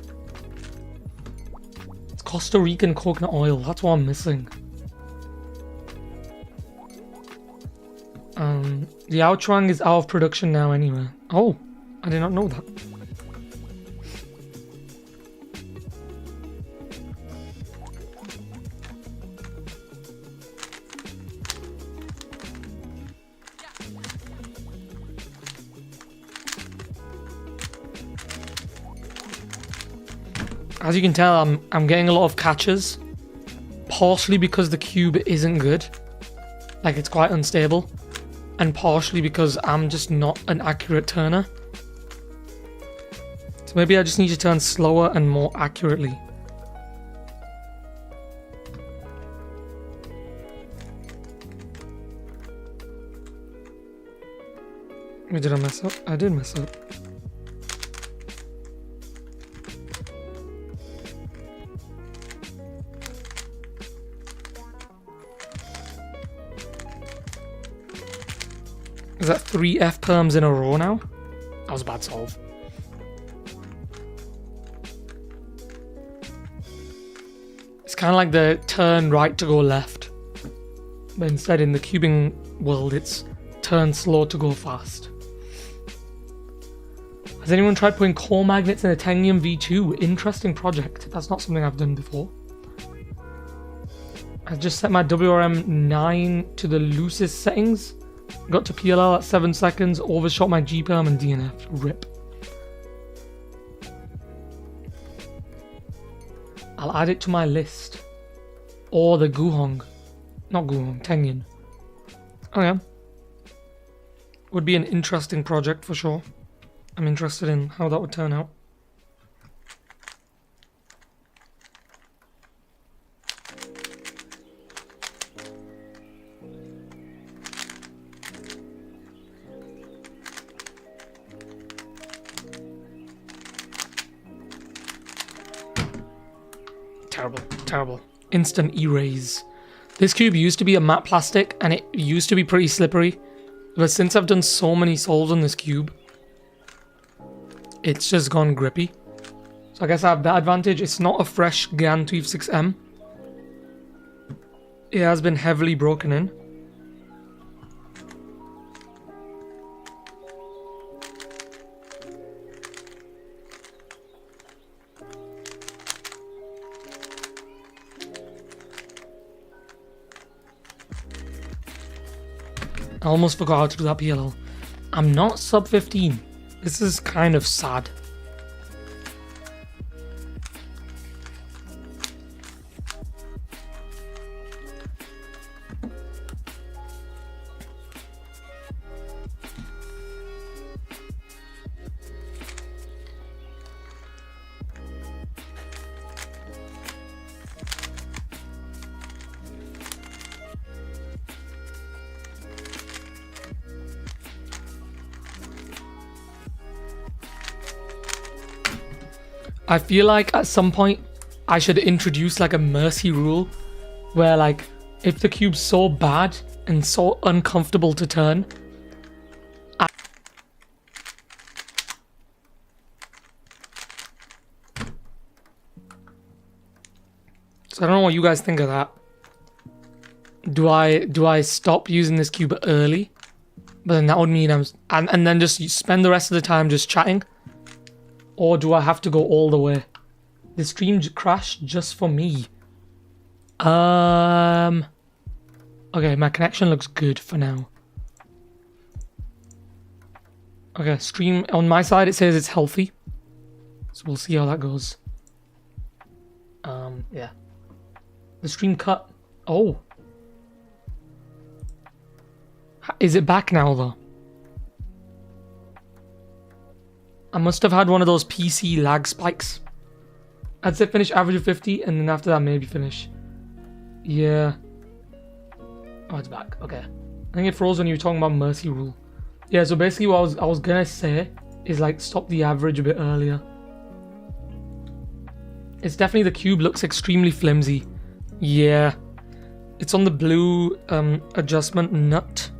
It's Costa Rican coconut oil, that's what I'm missing. The Aotrang is out of production now anyway. Oh, I did not know that. As you can tell, I'm getting a lot of catches, partially because the cube isn't good, like it's quite unstable, and partially because I'm just not an accurate turner. So maybe I just need to turn slower and more accurately. Wait, did I mess up? I did mess up. Is that 3 F perms in a row now? That was a bad solve. It's kind of like the turn right to go left. But instead in the cubing world, it's turn slow to go fast. Has anyone tried putting core magnets in a Titanium V2? Interesting project. That's not something I've done before. I just set my WRM 9 to the loosest settings. Got to PLL at 7 seconds, overshot my GPerm and DNF. RIP. I'll add it to my list. Or the Guhong. Not Guhong, Tengen. Okay. Would be an interesting project for sure. I'm interested in how that would turn out. Terrible, terrible. Instant erase. This cube used to be a matte plastic and it used to be pretty slippery. But since I've done so many solves on this cube, it's just gone grippy. So I guess I have that advantage. It's not a fresh GAN 356M. It has been heavily broken in. I almost forgot how to do that PLL. I'm not sub 15. This is kind of sad. I feel like at some point I should introduce like a mercy rule where like if the cube's so bad and so uncomfortable to turn, so I don't know what you guys think of that. Do I stop using this cube early? But then that would mean and then just spend the rest of the time just chatting? Or do I have to go all the way? The stream crashed just for me. Okay, my connection looks good for now. Okay, stream on my side it says it's healthy. So we'll see how that goes. Yeah. The stream cut. Oh. Is it back now though? I must have had one of those PC lag spikes. I'd say finish average of 50 and then after that maybe finish. Yeah. Oh, it's back. Okay. I think it froze when you were talking about mercy rule. Yeah, so basically what I was gonna say is like stop the average a bit earlier. It's definitely the cube looks extremely flimsy. Yeah. It's on the blue adjustment nut,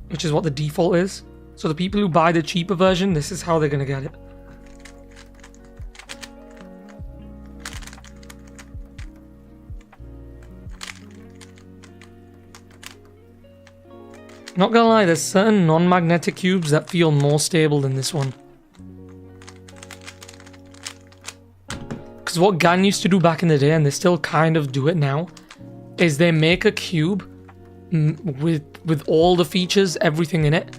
which is what the default is. So the people who buy the cheaper version, this is how they're gonna get it. Not gonna lie, there's certain non-magnetic cubes that feel more stable than this one. Because what GAN used to do back in the day, and they still kind of do it now, is they make a cube with all the features, everything in it.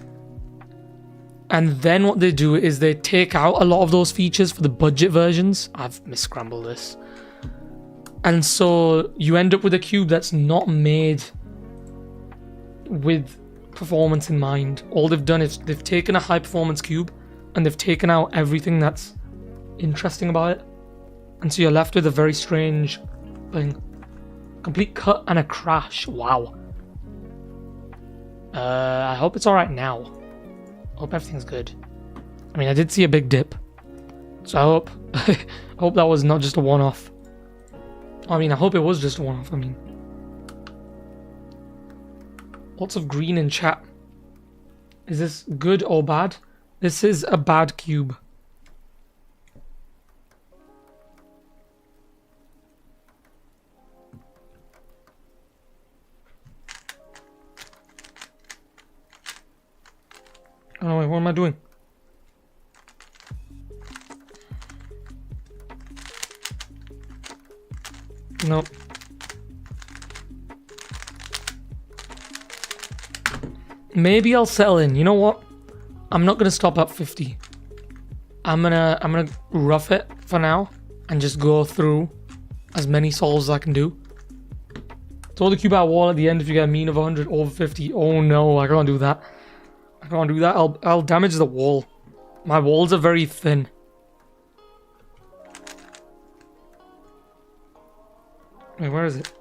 And then what they do is they take out a lot of those features for the budget versions. I've misscrambled this. And so you end up with a cube that's not made with performance in mind. All they've done is they've taken a high performance cube and they've taken out everything that's interesting about it. And so you're left with a very strange thing. Complete cut and a crash. Wow. I hope it's alright now. I hope everything's good. I mean, I did see a big dip. So I hope I hope that was not just a one-off. I mean, I hope it was just a one-off. I mean, lots of green in chat. Is this good or bad? This is a bad cube. Oh wait, what am I doing? No. Maybe I'll settle in. You know what? I'm not gonna stop at 50. I'm gonna rough it for now and just go through as many solves as I can do. Throw the cube at a wall at the end if you get a mean of 100 over 50. Oh no, I can't do that. I can't do that. I'll damage the wall. My walls are very thin. Wait, where is it?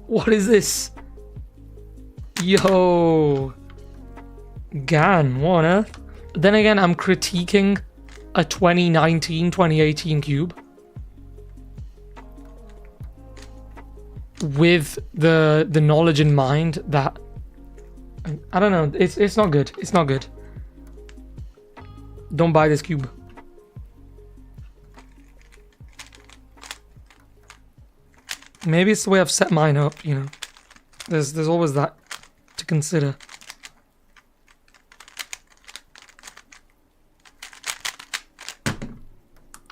What is this? Yo. GAN, what on earth? Then again, I'm critiquing a 2019-2018 cube with the knowledge in mind that I don't know, it's not good. It's not good. Don't buy this cube. Maybe it's the way I've set mine up, you know. There's always that to consider.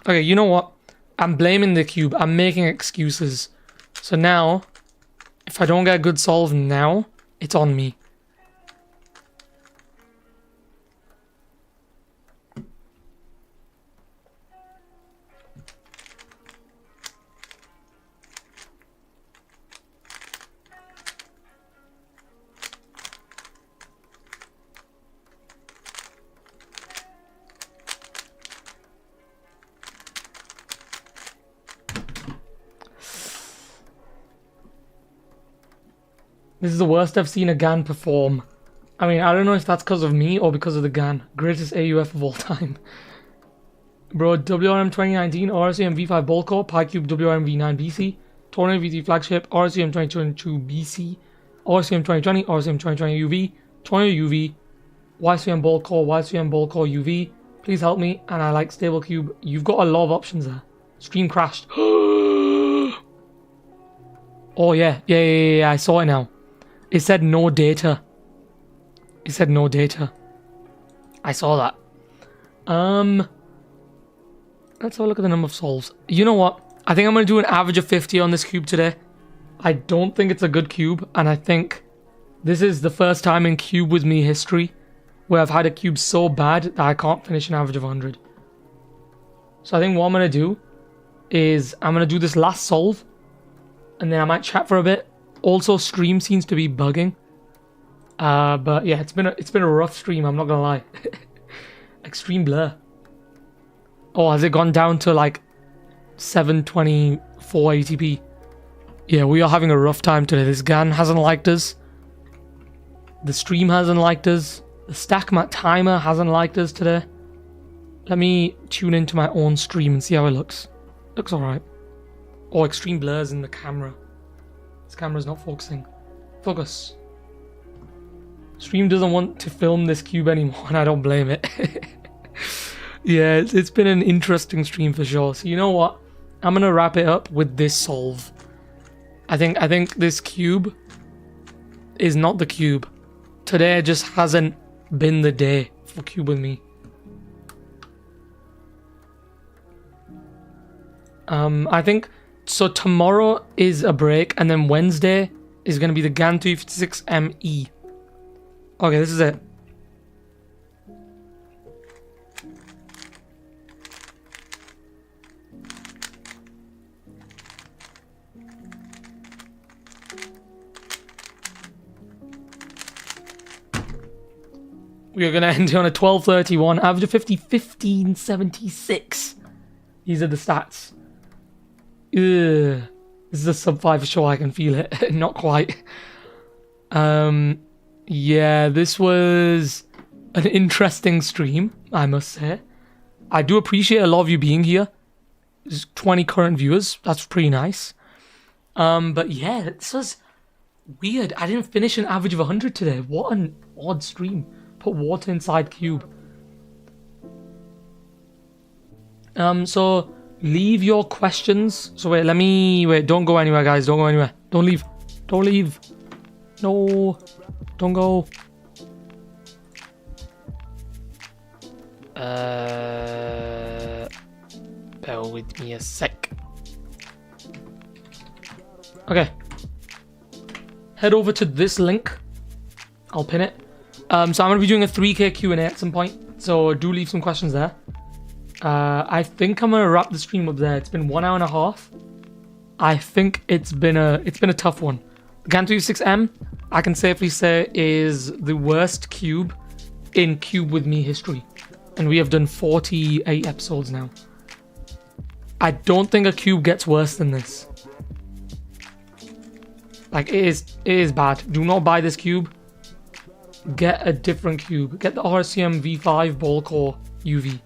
Okay, you know what? I'm blaming the cube. I'm making excuses. So now, if I don't get a good solve now, it's on me. This is the worst I've seen a GAN perform. I mean, I don't know if that's because of me or because of the GAN. Greatest AUF of all time. Bro, WRM 2019, RSUM V5 Ball Core, PyCube WRM V9 BC, Tournament VT Flagship, RSUM 2022 BC, RSUM 2020, RSUM 2020 UV, 20 UV, YCM Ball Core, YCM Ball Core UV. Please help me, and I like Stable Cube. You've got a lot of options there. Stream crashed. Oh yeah, I saw it now. It said no data. It said no data. I saw that. Let's have a look at the number of solves. You know what? I think I'm going to do an average of 50 on this cube today. I don't think it's a good cube, and I think this is the first time in Cube With Me history where I've had a cube so bad that I can't finish an average of 100. So I think what I'm going to do is I'm going to do this last solve, and then I might chat for a bit. Also, stream seems to be bugging. But yeah, it's been a rough stream, I'm not gonna lie. Extreme blur. Oh, has it gone down to like 724 ATP? Yeah, we are having a rough time today. This GAN hasn't liked us. The stream hasn't liked us. The stack mat timer hasn't liked us today. Let me tune into my own stream and see how it looks. Looks alright. Oh, extreme blurs in the camera. This camera's not focusing. Focus. Stream doesn't want to film this cube anymore, and I don't blame it. Yeah, it's been an interesting stream for sure. So you know what? I'm gonna wrap it up with this solve. I think this cube is not the cube. Today just hasn't been the day for Cube With Me. I think so. Tomorrow is a break, and then Wednesday is going to be the GAN 356M. Okay, this is it. We are going to end on a 1231, average of 50, 1576. These are the stats. Ugh. This is a sub 5 for sure, I can feel it. Not quite. Yeah, this was an interesting stream, I must say. I do appreciate a lot of you being here. There's 20 current viewers. That's pretty nice. But yeah, this was weird. I didn't finish an average of 100 today. What an odd stream. Put water inside cube. So leave your questions. So wait, don't go anywhere, guys. Don't go anywhere. Don't leave. Don't leave. No. Don't go. Bear with me a sec. Okay. Head over to this link. I'll pin it. So I'm going to be doing a 3K Q&A at some point. So do leave some questions there. I think I'm going to wrap the stream up there. It's been 1 hour and a half. I think it's been a tough one. The GAN 356M, I can safely say, is the worst cube in Cube With Me history. And we have done 48 episodes now. I don't think a cube gets worse than this. Like, it is bad. Do not buy this cube. Get a different cube. Get the RCM V5 Ball Core UV.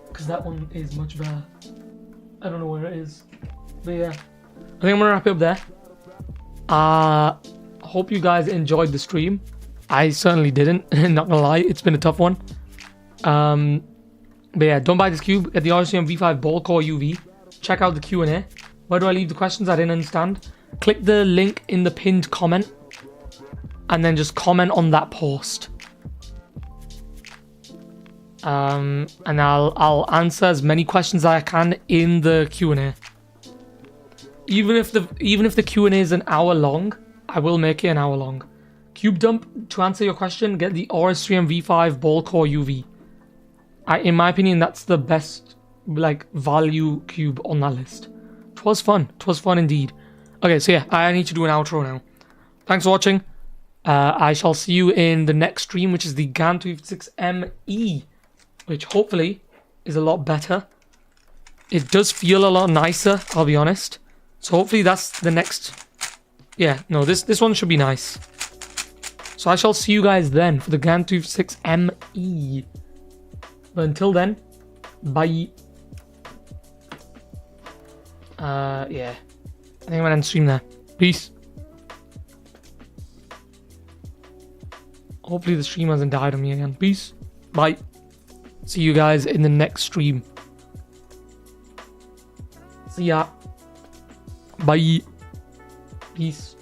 Because that one is much better. I don't know where it is. But yeah. I think I'm going to wrap it up there. Hope you guys enjoyed the stream. I certainly didn't. Not gonna lie. It's been a tough one. But yeah, don't buy this cube. Get the RCM V5 Ball Core UV. Check out the Q&A. Where do I leave the questions? I didn't understand. Click the link in the pinned comment. And then just comment on that post. And I'll answer as many questions as I can in the Q&A. Even if the Q&A is an hour long, I will make it an hour long. Cube dump, to answer your question, get the RS3M V5 Ball Core UV. In my opinion, that's the best value cube on that list. 'Twas fun. 'Twas fun indeed. Okay, so yeah, I need to do an outro now. Thanks for watching. I shall see you in the next stream, which is the GAN 356ME, which hopefully is a lot better. It does feel a lot nicer, I'll be honest. So hopefully that's the next. Yeah, no, this one should be nice. So I shall see you guys then for the GAN 356ME. But until then, bye. Yeah. I think I'm gonna end stream there. Peace. Hopefully the stream hasn't died on me again. Peace. Bye. See you guys in the next stream. See ya. Bye. Peace.